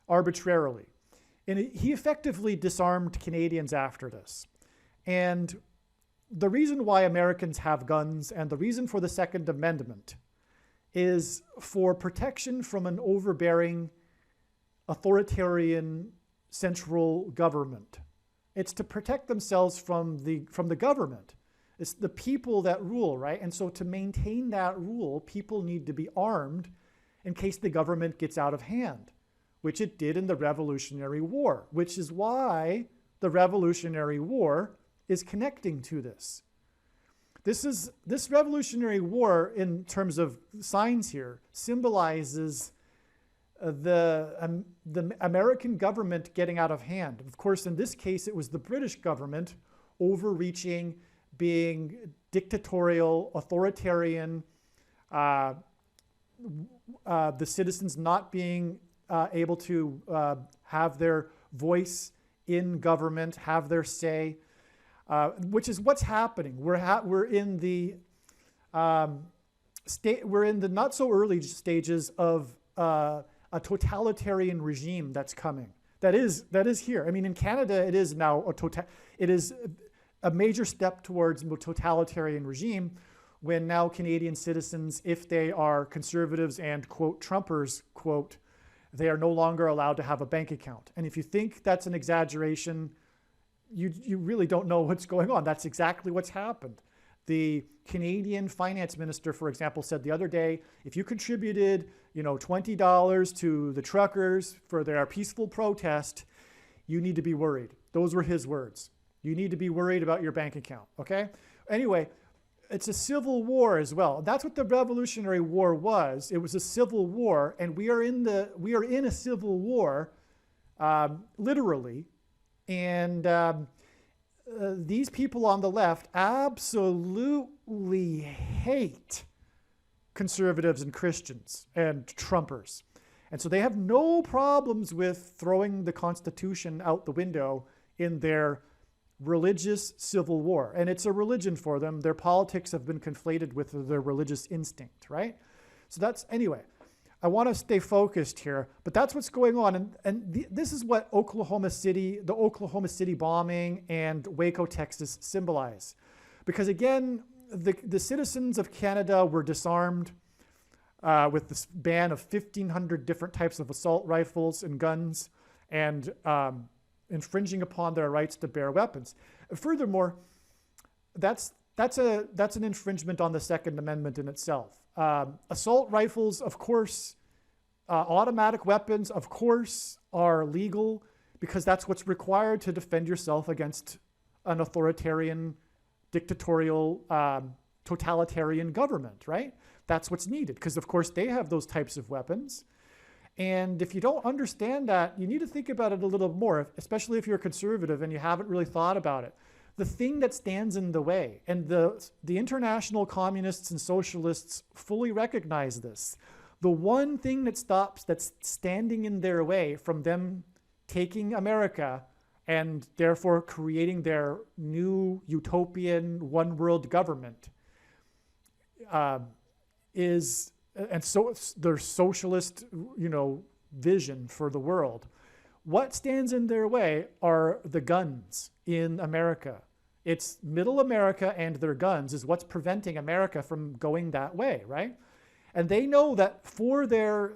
arbitrarily. And he effectively disarmed Canadians after this. And the reason why Americans have guns and the reason for the Second Amendment is for protection from an overbearing, authoritarian central government. It's to protect themselves from the government. It's the people that rule, right? And so to maintain that rule, people need to be armed in case the government gets out of hand, which it did in the Revolutionary War, which is why the Revolutionary War is connecting to this. This Revolutionary War, in terms of signs here, symbolizes the American government getting out of hand. Of course, in this case, it was the British government overreaching, being dictatorial, authoritarian, the citizens not being able to have their voice in government, have their say, which is what's happening. We're in the not so early stages of a totalitarian regime that's coming. That is here. I mean, in Canada, it is now it is a major step towards a totalitarian regime, when now Canadian citizens, if they are conservatives and, quote, Trumpers, quote, they are no longer allowed to have a bank account. And if you think that's an exaggeration, you really don't know what's going on. That's exactly what's happened. The Canadian finance minister, for example, said the other day, if you contributed, $20 to the truckers for their peaceful protest, you need to be worried. Those were his words. You need to be worried about your bank account, okay? Anyway, it's a civil war as well. That's what the Revolutionary War was. It was a civil war, and we are in a civil war, literally. And these people on the left absolutely hate conservatives and Christians and Trumpers. And so they have no problems with throwing the Constitution out the window in their religious civil war. And it's a religion for them. Their politics have been conflated with their religious instinct, right? So that's, anyway, I want to stay focused here, but that's what's going on. And this is what the Oklahoma City bombing and Waco, Texas symbolize. Because again, the citizens of Canada were disarmed with this ban of 1,500 different types of assault rifles and guns, and infringing upon their rights to bear weapons. Furthermore, that's an infringement on the Second Amendment in itself. Assault rifles, of course, automatic weapons, of course, are legal because that's what's required to defend yourself against an authoritarian, dictatorial, totalitarian government, right? That's what's needed because, of course, they have those types of weapons. And if you don't understand that, you need to think about it a little more, especially if you're a conservative and you haven't really thought about it. The thing that stands in the way, and the international communists and socialists fully recognize this, the one thing that's standing in their way from them taking America and therefore creating their new utopian one world government is, and so it's their socialist, vision for the world. What stands in their way are the guns in America. It's middle America and their guns is what's preventing America from going that way, right? And they know that for the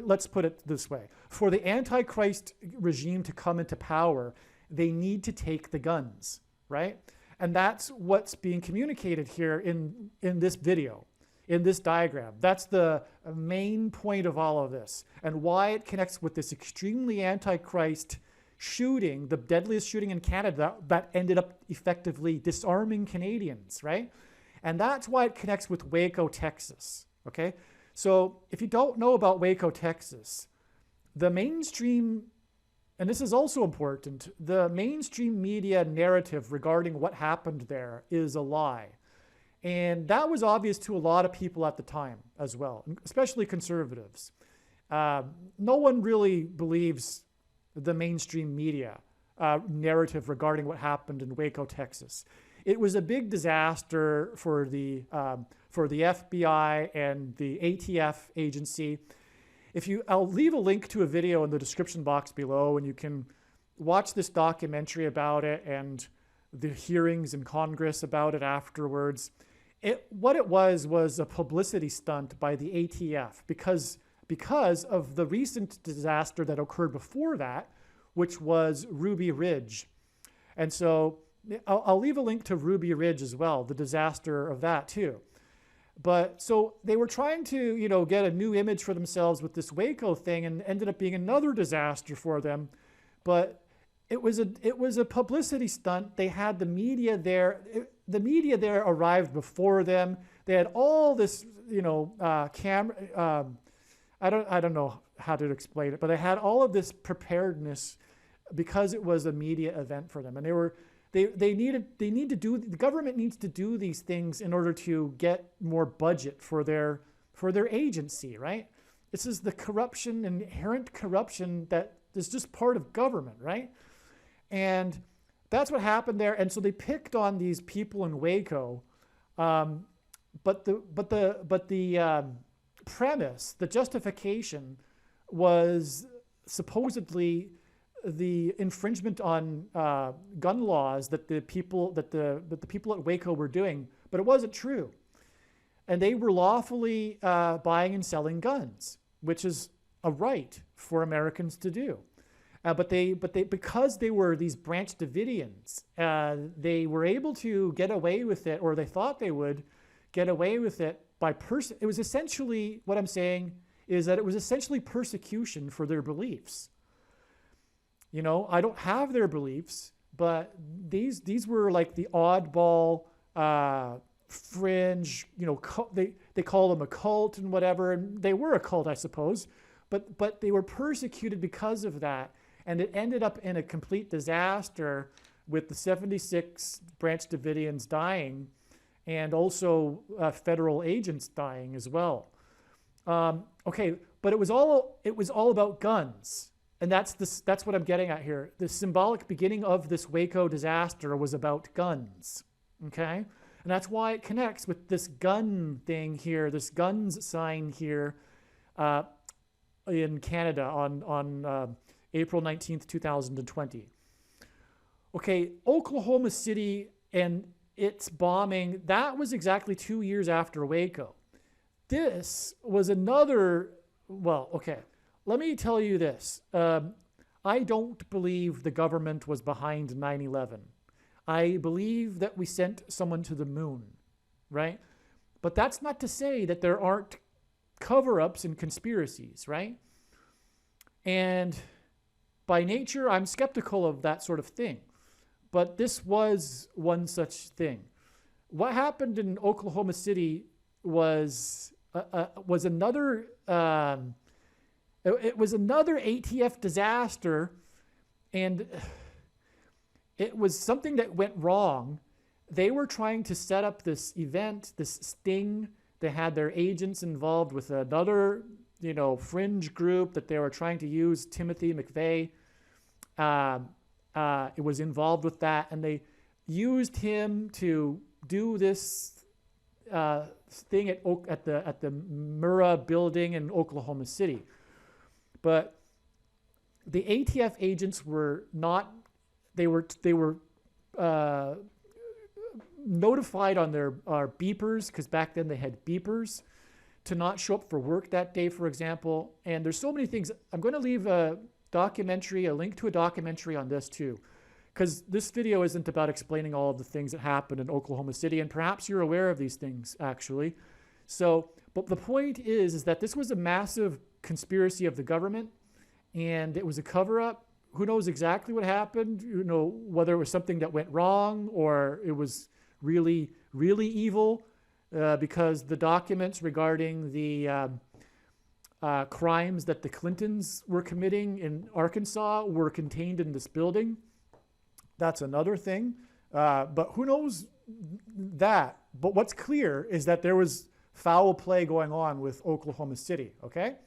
let's put it this way, for the Antichrist regime to come into power, they need to take the guns, right? And that's what's being communicated here in this video, in this diagram. That's the main point of all of this and why it connects with this extremely Antichrist shooting, the deadliest shooting in Canada that ended up effectively disarming Canadians, right? And that's why it connects with Waco, Texas, okay? So if you don't know about Waco, Texas, the mainstream, and this is also important, the mainstream media narrative regarding what happened there is a lie. And that was obvious to a lot of people at the time as well, especially conservatives. No one really believes the mainstream media narrative regarding what happened in Waco, Texas. It was a big disaster for the FBI and the ATF agency. I'll leave a link to a video in the description box below, and you can watch this documentary about it and the hearings in Congress about it afterwards. What it was a publicity stunt by the ATF because of the recent disaster that occurred before that, which was Ruby Ridge. And so I'll leave a link to Ruby Ridge as well, the disaster of that too. But so they were trying to, get a new image for themselves with this Waco thing, and ended up being another disaster for them. But it was a publicity stunt. They had the media there. The media there arrived before them. They had all this, camera. I don't know how to explain it, but they had all of this preparedness because it was a media event for them, and the government needs to do these things in order to get more budget for their agency, right? This is the corruption, inherent corruption that is just part of government, right? And that's what happened there. And so they picked on these people in Waco, but the premise, the justification, was supposedly the infringement on gun laws that the people at Waco were doing, but it wasn't true. And they were lawfully buying and selling guns, which is a right for Americans to do. But because they were these Branch Davidians, they were able to get away with it, or they thought they would get away with it it was essentially, what I'm saying is that it was essentially persecution for their beliefs. I don't have their beliefs, but these were like the oddball, fringe, they call them a cult and whatever, and they were a cult, I suppose, but they were persecuted because of that, and it ended up in a complete disaster with the 76 Branch Davidians dying, and also federal agents dying as well. Okay, but it was all about guns. And that's what I'm getting at here. The symbolic beginning of this Waco disaster was about guns, okay? And that's why it connects with this gun thing here, this guns sign here, in Canada on April 19th, 2020. Okay, Oklahoma City and its bombing, that was exactly 2 years after Waco. This was another, well, okay, let me tell you this. I don't believe the government was behind 9/11. I believe that we sent someone to the moon, right? But that's not to say that there aren't cover-ups and conspiracies, right? And by nature, I'm skeptical of that sort of thing. But this was one such thing. What happened in Oklahoma City was another it was another ATF disaster, and it was something that went wrong. They were trying to set up this event, this sting. They had their agents involved with another, fringe group that they were trying to use. Timothy McVeigh it was involved with that, and they used him to do this thing at the Murrah building in Oklahoma City. But the ATF agents were not. They were notified on their beepers, because back then they had beepers, to not show up for work that day, for example. And there's so many things. I'm going to leave a link to a documentary on this too, because this video isn't about explaining all of the things that happened in Oklahoma City, and perhaps you're aware of these things actually. So, but the point is that this was a massive conspiracy of the government, and it was a cover-up. Who knows exactly what happened? Whether it was something that went wrong or it was really, really evil, because the documents regarding the crimes that the Clintons were committing in Arkansas were contained in this building. That's another thing. But who knows that? But what's clear is that there was foul play going on with Oklahoma City, okay?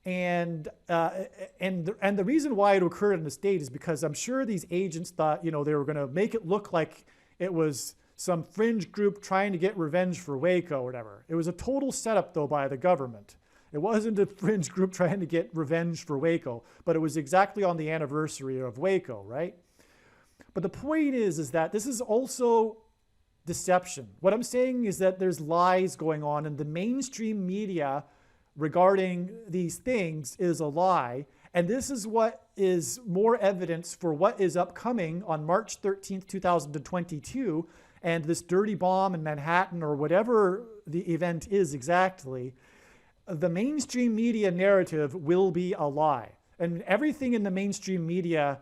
And the reason why it occurred in the state is because I'm sure these agents thought, they were going to make it look like it was some fringe group trying to get revenge for Waco or whatever. It was a total setup, though, by the government. It wasn't a fringe group trying to get revenge for Waco, but it was exactly on the anniversary of Waco, right? But the point is that this is also deception. What I'm saying is that there's lies going on, and the mainstream media regarding these things is a lie. And this is what is more evidence for what is upcoming on March 13th, 2022, and this dirty bomb in Manhattan, or whatever the event is exactly. The mainstream media narrative will be a lie. And everything in the mainstream media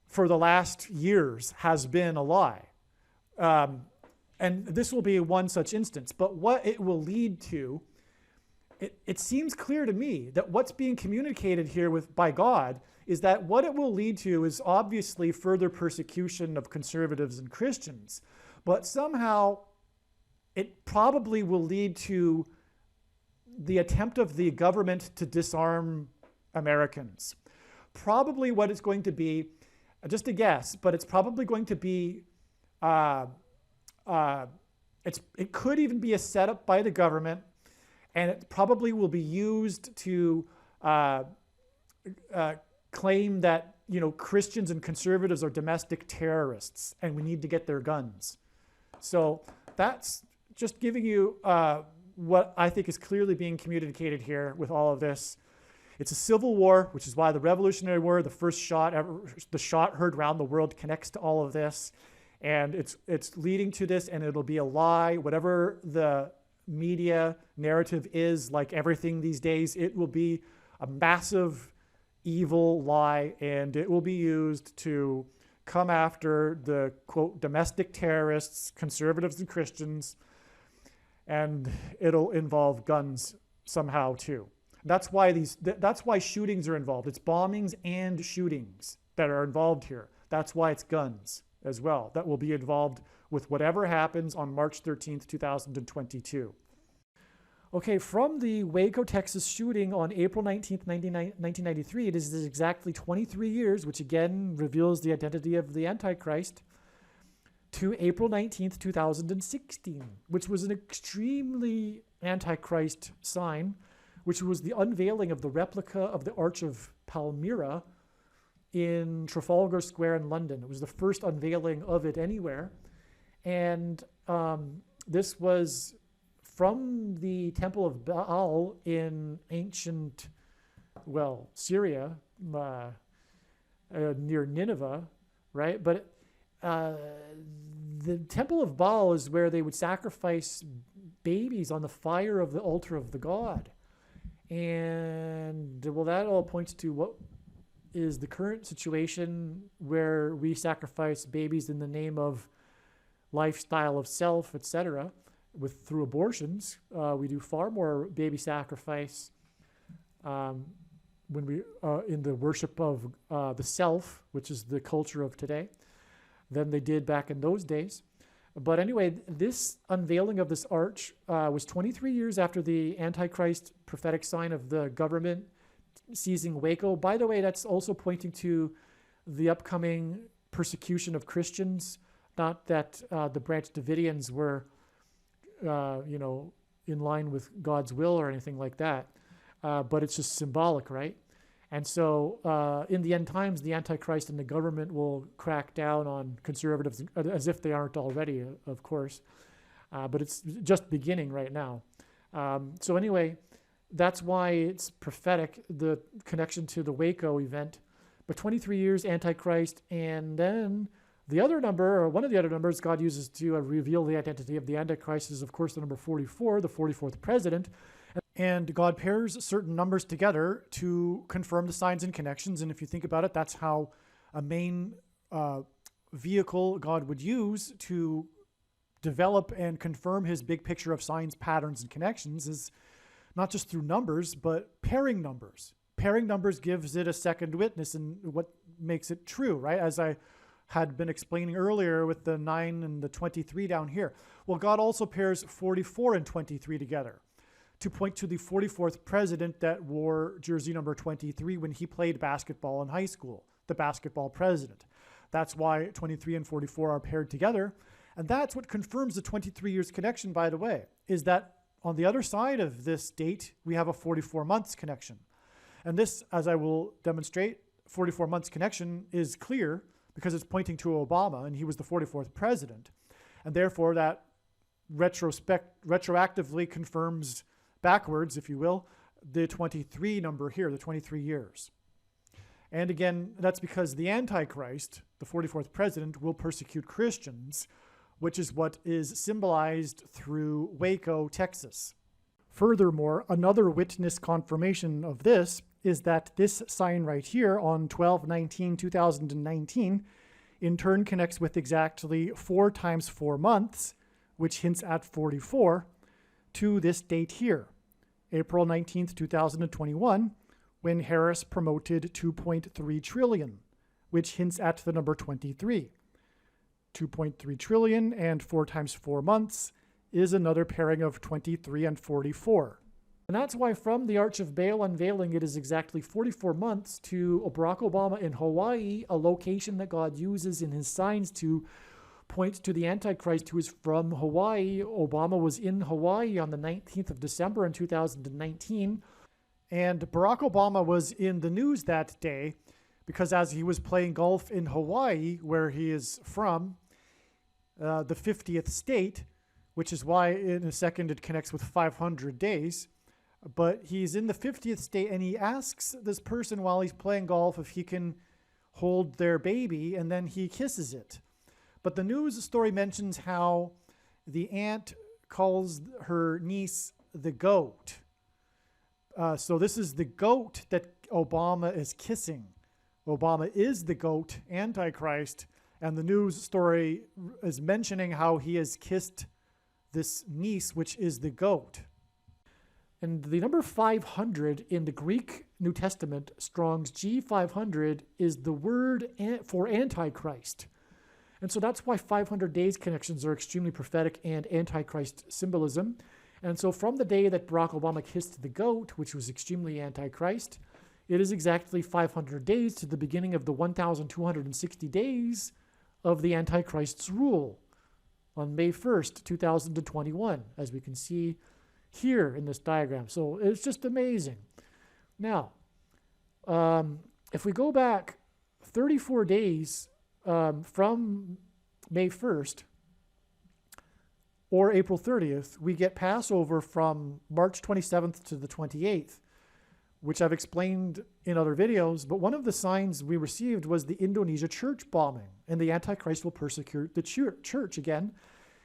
for the last years has been a lie. And this will be one such instance. But what it will lead to, it seems clear to me that what's being communicated here by God is that what it will lead to is obviously further persecution of conservatives and Christians. But somehow it probably will lead to the attempt of the government to disarm Americans. Probably what it's going to be, just a guess, but it's probably going to be, it could even be a setup by the government, and it probably will be used to claim that Christians and conservatives are domestic terrorists, and we need to get their guns. So that's just giving you what I think is clearly being communicated here with all of this. It's a civil war, which is why the Revolutionary War, the first shot ever, the shot heard around the world, connects to all of this. And it's leading to this, and it'll be a lie. Whatever the media narrative is, like everything these days, it will be a massive evil lie, and it will be used to come after the, quote, domestic terrorists, conservatives and Christians, and it'll involve guns somehow too. That's why shootings are involved. It's bombings and shootings that are involved here. That's why it's guns as well that will be involved with whatever happens on March 13th, 2022. Okay, from the Waco, Texas shooting on April 19th, 1993, it is exactly 23 years, which again reveals the identity of the Antichrist, to April 19th, 2016, which was an extremely Antichrist sign, which was the unveiling of the replica of the Arch of Palmyra in Trafalgar Square in London. It was the first unveiling of it anywhere. And this was from the Temple of Baal in ancient, Syria, near Nineveh, right? But the Temple of Baal is where they would sacrifice babies on the fire of the altar of the god. And that all points to what is the current situation, where we sacrifice babies in the name of lifestyle of self, etc., through abortions. We do far more baby sacrifice when we in the worship of the self, which is the culture of today, than they did back in those days. But anyway, this unveiling of this arch was 23 years after the Antichrist prophetic sign of the government seizing Waco. By the way, that's also pointing to the upcoming persecution of Christians. Not that the Branch Davidians were, in line with God's will or anything like that, but it's just symbolic, right? And so in the end times, the Antichrist and the government will crack down on conservatives, as if they aren't already, of course. But it's just beginning right now. So anyway, that's why it's prophetic, the connection to the Waco event. But 23 years, Antichrist, and then the other number, or one of the other numbers God uses to reveal the identity of the Antichrist is, of course, the number 44, the 44th president. And God pairs certain numbers together to confirm the signs and connections. And if you think about it, that's how a main vehicle God would use to develop and confirm his big picture of signs, patterns, and connections is not just through numbers, but pairing numbers. Pairing numbers gives it a second witness and what makes it true, right? As I had been explaining earlier with the 9 and the 23 down here. Well, God also pairs 44 and 23 together to point to the 44th president that wore jersey number 23 when he played basketball in high school, the basketball president. That's why 23 and 44 are paired together. And that's what confirms the 23 years connection, by the way, is that on the other side of this date, we have a 44 months connection. And this, as I will demonstrate, 44 months connection is clear because it's pointing to Obama, and he was the 44th president. And therefore, that retroactively confirms backwards, if you will, the 23 number here, the 23 years. And again, that's because the Antichrist, the 44th president, will persecute Christians, which is what is symbolized through Waco, Texas. Furthermore, another witness confirmation of this is that this sign right here on 12/19/2019 in turn connects with exactly 4 times 4 months, which hints at 44, to this date here, April 19th, 2021, when Harris promoted 2.3 trillion, which hints at the number 23. 2.3 trillion and 4 times 4 months is another pairing of 23 and 44. And that's why from the Arch of Baal unveiling, it is exactly 44 months to Barack Obama in Hawaii, a location that God uses in his signs to point to the Antichrist, who is from Hawaii. Obama was in Hawaii on the 19th of December in 2019. And Barack Obama was in the news that day because as he was playing golf in Hawaii, where he is from, the 50th state, which is why in a second it connects with 500 days, but he's in the 50th state and he asks this person while he's playing golf if he can hold their baby, and then he kisses it. But the news story mentions how the aunt calls her niece the goat. So this is the goat that Obama is kissing. Obama is the goat, Antichrist, and the news story is mentioning how he has kissed this niece, which is the goat. And the number 500 in the Greek New Testament, Strong's G500, is the word for Antichrist. And so that's why 500 days connections are extremely prophetic and Antichrist symbolism. And so from the day that Barack Obama kissed the goat, which was extremely Antichrist, it is exactly 500 days to the beginning of the 1,260 days of the Antichrist's rule on May 1st, 2021, as we can see here in this diagram. So it's just amazing. Now, if we go back 34 days from May 1st or April 30th, we get Passover from March 27th to the 28th, which I've explained in other videos. But one of the signs we received was the Indonesia church bombing, and the Antichrist will persecute the church again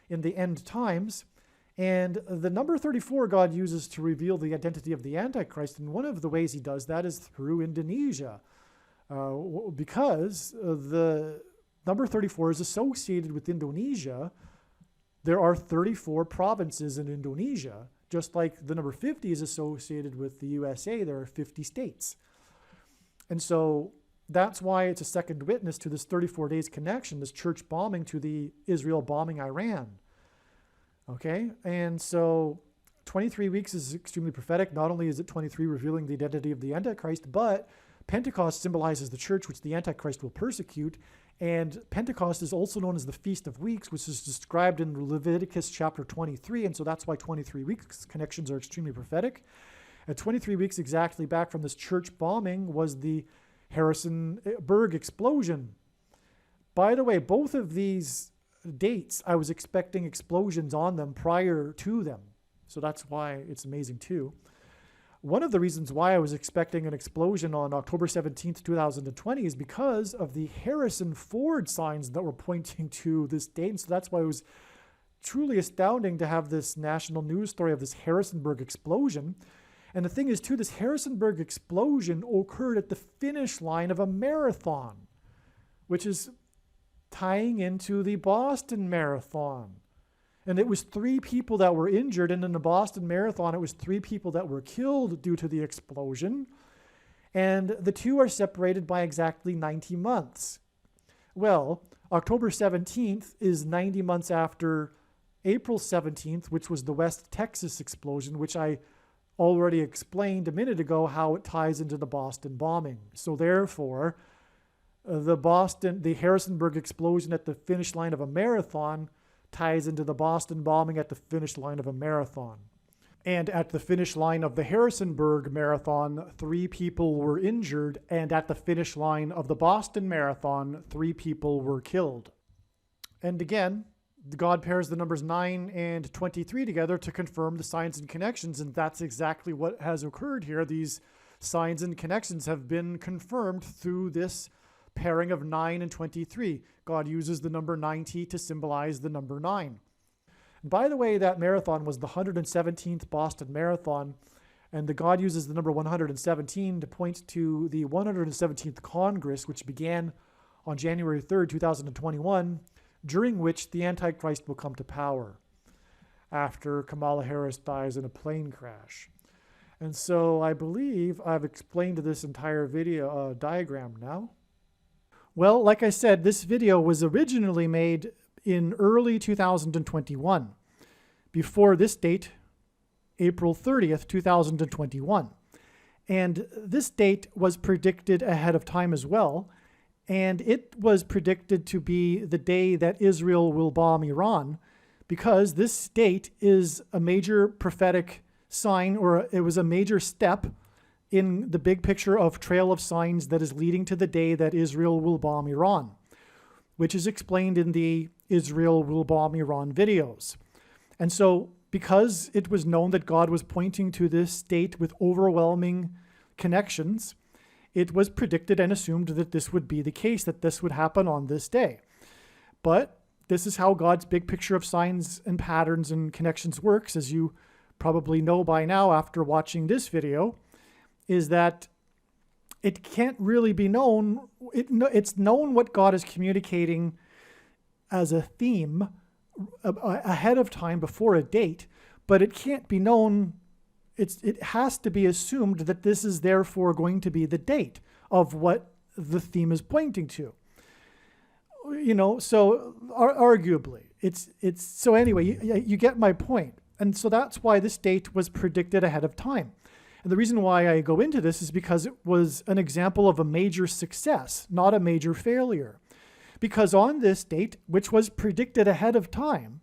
in the end times. And the number 34 God uses to reveal the identity of the Antichrist, and one of the ways he does that is through Indonesia, because the number 34 is associated with Indonesia. There are 34 provinces in Indonesia, just like the number 50 is associated with the USA. There are 50 states. And so that's why it's a second witness to this 34 days connection, this church bombing to the Israel bombing Iran. Okay, and so 23 weeks is extremely prophetic. Not only is it 23 revealing the identity of the Antichrist, but Pentecost symbolizes the church, which the Antichrist will persecute. And Pentecost is also known as the Feast of Weeks, which is described in Leviticus chapter 23. And so that's why 23 weeks connections are extremely prophetic. At 23 weeks exactly back from this church bombing was the Harrisonburg explosion. By the way, both of these dates, I was expecting explosions on them prior to them. So that's why it's amazing too. One of the reasons why I was expecting an explosion on October 17th, 2020 is because of the Harrison Ford signs that were pointing to this date. And so that's why it was truly astounding to have this national news story of this Harrisonburg explosion. And the thing is too, this Harrisonburg explosion occurred at the finish line of a marathon, which is tying into the Boston Marathon. And it was 3 people that were injured, and in the Boston Marathon, it was 3 people that were killed due to the explosion. And the two are separated by exactly 90 months. Well, October 17th is 90 months after April 17th, which was the West Texas explosion, which I already explained a minute ago how it ties into the Boston bombing. So therefore, the Harrisonburg explosion at the finish line of a marathon ties into the Boston bombing at the finish line of a marathon. And at the finish line of the Harrisonburg Marathon, 3 people were injured, and at the finish line of the Boston Marathon, 3 people were killed. And again, God pairs the numbers 9 and 23 together to confirm the signs and connections, and that's exactly what has occurred here. These signs and connections have been confirmed through this pairing of 9 and 23. God uses the number 90 to symbolize the number 9. And by the way, that marathon was the 117th Boston Marathon, and the God uses the number 117 to point to the 117th Congress, which began on January 3rd, 2021, during which the Antichrist will come to power after Kamala Harris dies in a plane crash. And so I believe I've explained this entire video diagram now. Well, like I said, this video was originally made in early 2021, before this date, April 30th, 2021. And this date was predicted ahead of time as well, and it was predicted to be the day that Israel will bomb Iran, because this date is a major prophetic sign, or it was a major step in the big picture of trail of signs that is leading to the day that Israel will bomb Iran, which is explained in the Israel will bomb Iran videos. And so because it was known that God was pointing to this date with overwhelming connections, it was predicted and assumed that this would be the case, that this would happen on this day. But this is how God's big picture of signs and patterns and connections works, as you probably know by now after watching this video, is that it can't really be known. It's known what God is communicating as a theme ahead of time before a date, but it can't be known. It has to be assumed that this is therefore going to be the date of what the theme is pointing to. So arguably, it's so anyway, you get my point. And so that's why this date was predicted ahead of time. And the reason why I go into this is because it was an example of a major success, not a major failure. Because on this date, which was predicted ahead of time,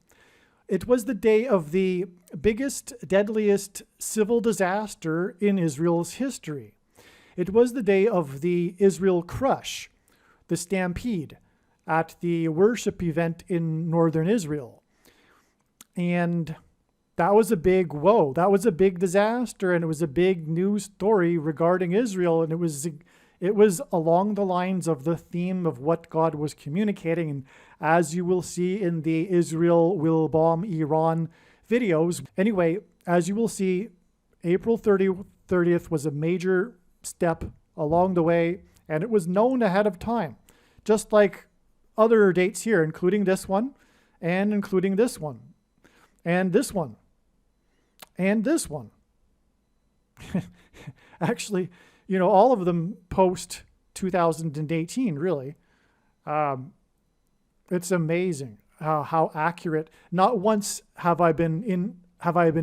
It was the day of the biggest, deadliest civil disaster in Israel's history. It was the day of the Israel Crush, the stampede at the worship event in northern Israel. And that was a big whoa. That was a big disaster, and it was a big news story regarding Israel, and it was along the lines of the theme of what God was communicating. And as you will see in the Israel will bomb Iran videos. Anyway, as you will see, April 30th was a major step along the way, and it was known ahead of time, just like other dates here, including this one, and including this one, and this one, and this one. Actually, all of them post 2018, really. It's amazing how accurate. Not once have I been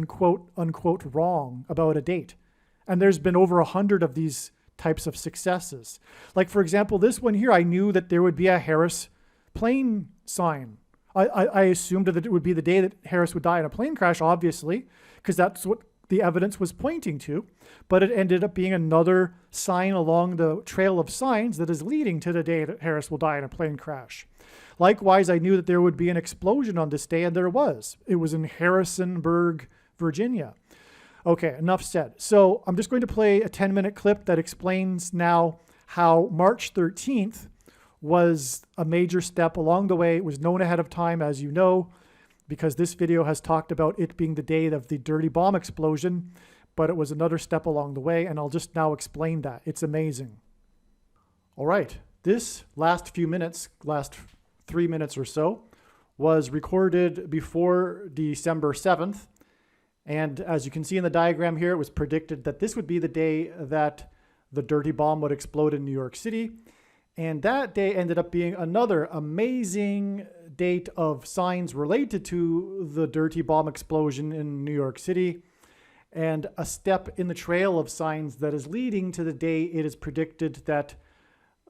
quote unquote wrong about a date. And there's been over 100 of these types of successes. Like, for example, this one here, I knew that there would be a Harris plane sign. I assumed that it would be the day that Harris would die in a plane crash, obviously, because that's what the evidence was pointing to. But it ended up being another sign along the trail of signs that is leading to the day that Harris will die in a plane crash. Likewise, I knew that there would be an explosion on this day, and there was. It was in Harrisonburg, Virginia. Okay, enough said. So I'm just going to play a 10-minute clip that explains now how March 13th was a major step along the way. It was known ahead of time, as you know, because this video has talked about it being the day of the dirty bomb explosion, but it was another step along the way, and I'll just now explain that. It's amazing. All right, this last 3 minutes or so, was recorded before December 7th, and as you can see in the diagram here, it was predicted that this would be the day that the dirty bomb would explode in New York City. And that day ended up being another amazing date of signs related to the dirty bomb explosion in New York City, and a step in the trail of signs that is leading to the day it is predicted that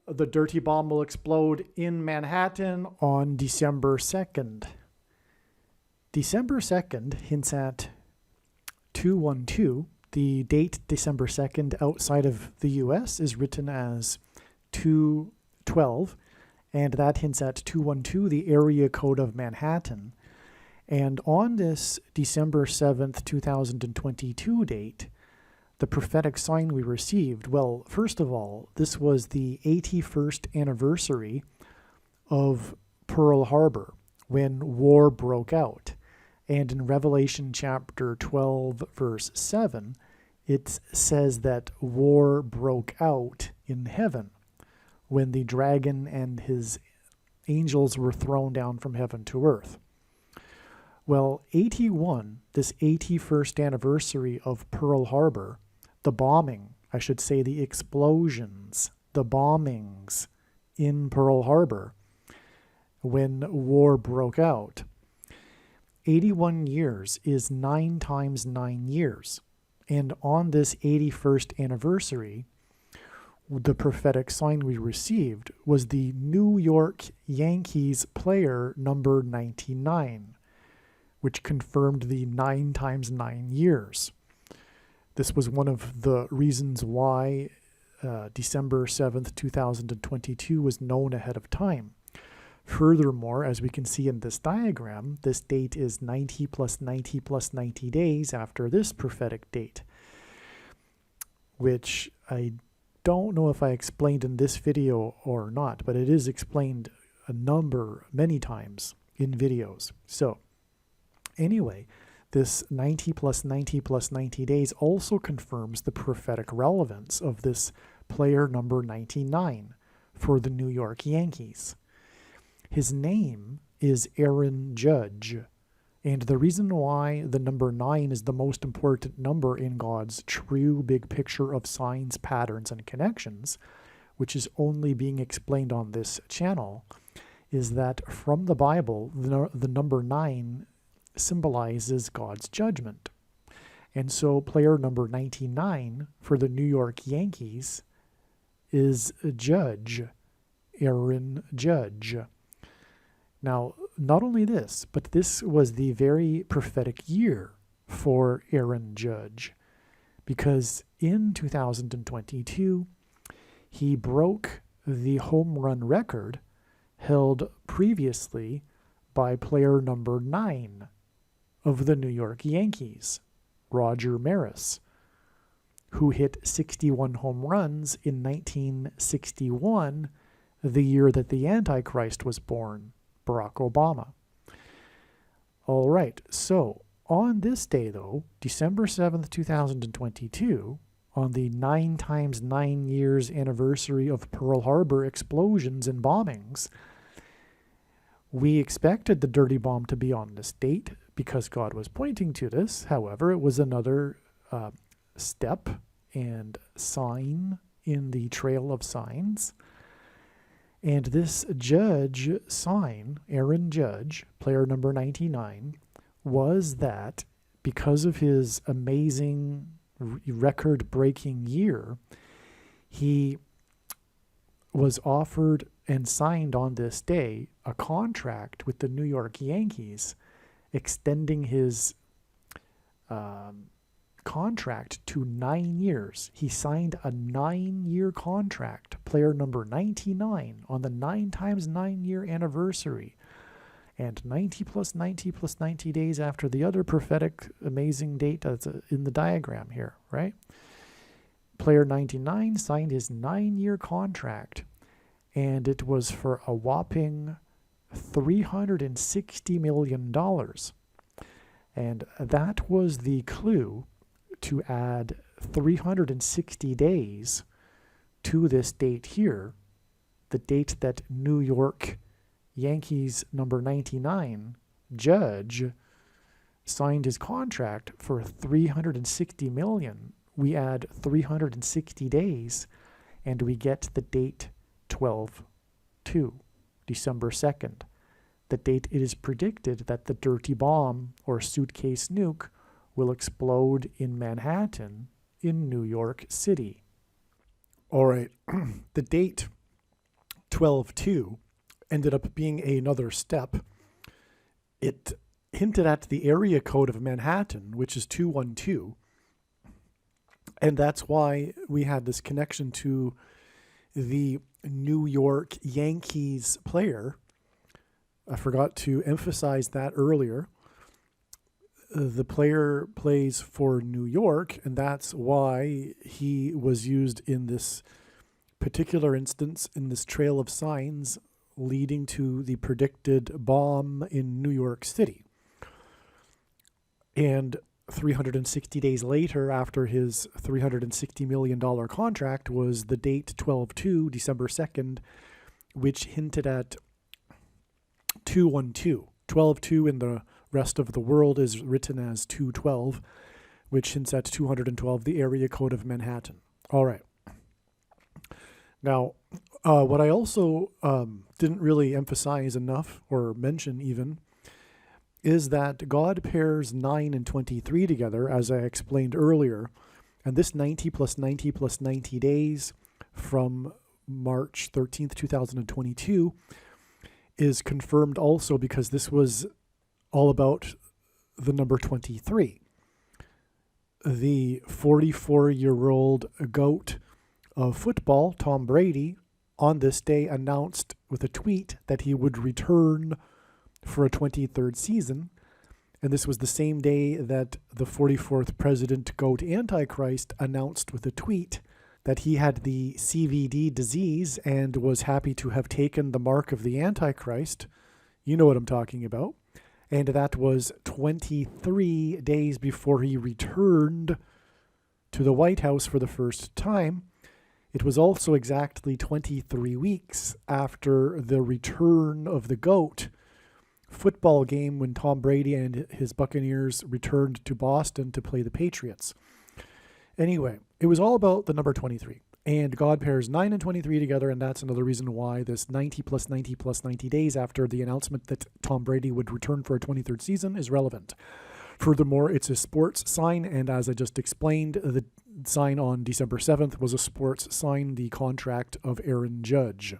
the dirty bomb will explode in Manhattan on December 2nd. December 2nd hints at 212. The date December 2nd outside of the US is written as 212, and that hints at 212, the area code of Manhattan. And on this December 7th, 2022 date, the prophetic sign we received, well, first of all, this was the 81st anniversary of Pearl Harbor when war broke out. And in Revelation chapter 12, verse 7, it says that war broke out in heaven when the dragon and his angels were thrown down from heaven to earth. Well, 81, this 81st anniversary of Pearl Harbor, the bombing, I should say the explosions, the bombings in Pearl Harbor when war broke out. 81 years is 9 times 9 years. And on this 81st anniversary, the prophetic sign we received was the New York Yankees player number 99, which confirmed the 9 times 9 years. This was one of the reasons why December 7th, 2022 was known ahead of time. Furthermore, as we can see in this diagram, this date is 90 plus 90 plus 90 days after this prophetic date, which I don't know if I explained in this video or not, but it is explained many times in videos. So anyway, this 90 plus 90 plus 90 days also confirms the prophetic relevance of this player number 99 for the New York Yankees. His name is Aaron Judge, and the reason why the number 9 is the most important number in God's true big picture of signs, patterns, and connections, which is only being explained on this channel, is that from the Bible, the number 9 symbolizes God's judgment. And so player number 99 for the New York Yankees is Judge, Aaron Judge. Now, not only this, but this was the very prophetic year for Aaron Judge, because in 2022, he broke the home run record held previously by player number 9 of the New York Yankees, Roger Maris, who hit 61 home runs in 1961, the year that the Antichrist was born, Barack Obama. All right, so on this day, though, December 7th, 2022, on the 9 times 9 years anniversary of Pearl Harbor explosions and bombings, we expected the dirty bomb to be on this date because God was pointing to this. However, it was another step and sign in the trail of signs. And this Judge sign, Aaron Judge, player number 99, was that because of his amazing record-breaking year, he was offered and signed on this day a contract with the New York Yankees, extending his contract to 9 years. He signed a 9-year contract, player number 99, on the 9 times 9 year anniversary. And 90 plus 90 plus 90 days after the other prophetic amazing date that's in the diagram here, right? Player 99 signed his 9-year contract, and it was for a whopping $360 million. And that was the clue to add 360 days to this date here, the date that New York Yankees number 99, Judge, signed his contract for $360 million. We add 360 days, and we get the date 12/2, December 2nd, the date it is predicted that the dirty bomb or suitcase nuke will explode in Manhattan in New York City. All right, the date 12/2 ended up being another step. It hinted at the area code of Manhattan, which is 212, and that's why we had this connection to the New York Yankees player. I forgot to emphasize that earlier. The player plays for New York, and that's why he was used in this particular instance in this trail of signs leading to the predicted bomb in New York City. And 360 days later, after his $360 million contract, was the date 12/2, December 2nd, which hinted at 212. 12/2 in the rest of the world is written as 212, which hints at 212, the area code of Manhattan. All right. Now, what I also didn't really emphasize enough, or mention even, is that God pairs 9 and 23 together, as I explained earlier. And this 90 plus 90 plus 90 days from March 13th, 2022 is confirmed also because this was all about the number 23. The 44-year-old GOAT of football, Tom Brady, on this day announced with a tweet that he would return for a 23rd season. And this was the same day that the 44th president, GOAT Antichrist, announced with a tweet that he had the CVD disease and was happy to have taken the mark of the Antichrist. You know what I'm talking about. And that was 23 days before he returned to the White House for the first time. It was also exactly 23 weeks after the return of the GOAT football game when Tom Brady and his Buccaneers returned to Boston to play the Patriots. Anyway, it was all about the number 23. And God pairs 9 and 23 together, and that's another reason why this 90 plus 90 plus 90 days after the announcement that Tom Brady would return for a 23rd season is relevant. Furthermore, it's a sports sign, and as I just explained, the sign on December 7th was a sports sign, the contract of Aaron Judge.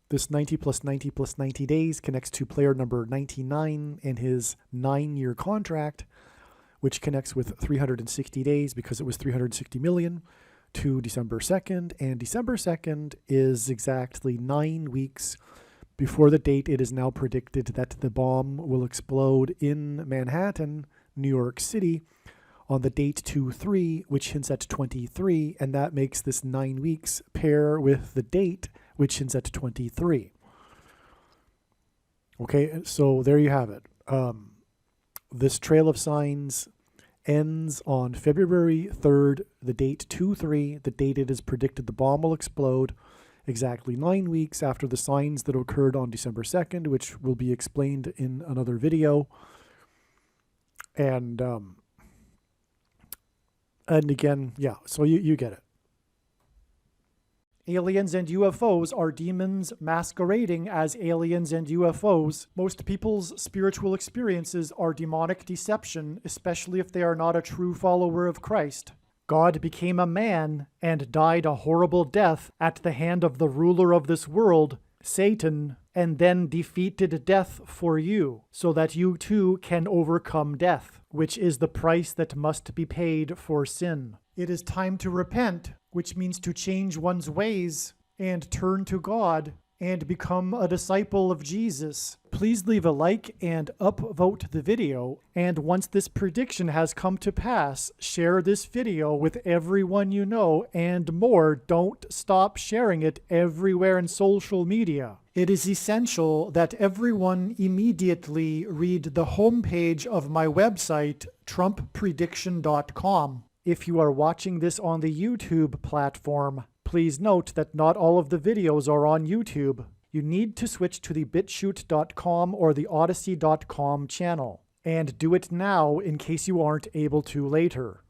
This 90 plus 90 plus 90 days connects to player number 99 and his 9-year contract, which connects with 360 days because it was 360 million to December 2nd. And December 2nd is exactly 9 weeks before the date it is now predicted that the bomb will explode in Manhattan, New York City, on the date 2/3, which hints at 23, and that makes this 9 weeks pair with the date, which hints at 23. Okay, so there you have it. This trail of signs ends on February 3rd, the date 2/3, the date it is predicted the bomb will explode, exactly 9 weeks after the signs that occurred on December 2nd, which will be explained in another video. And again, yeah, so you get it. Aliens and UFOs are demons masquerading as aliens and UFOs. Most people's spiritual experiences are demonic deception, especially if they are not a true follower of Christ. God became a man and died a horrible death at the hand of the ruler of this world, Satan, and then defeated death for you, so that you too can overcome death, which is the price that must be paid for sin. It is time to repent, which means to change one's ways and turn to God and become a disciple of Jesus. Please leave a like and upvote the video. And once this prediction has come to pass, share this video with everyone you know, and more. Don't stop sharing it everywhere in social media. It is essential that everyone immediately read the homepage of my website, TrumpPrediction.com. If you are watching this on the YouTube platform, please note that not all of the videos are on YouTube. You need to switch to the BitChute.com or the Odyssey.com channel. And do it now in case you aren't able to later.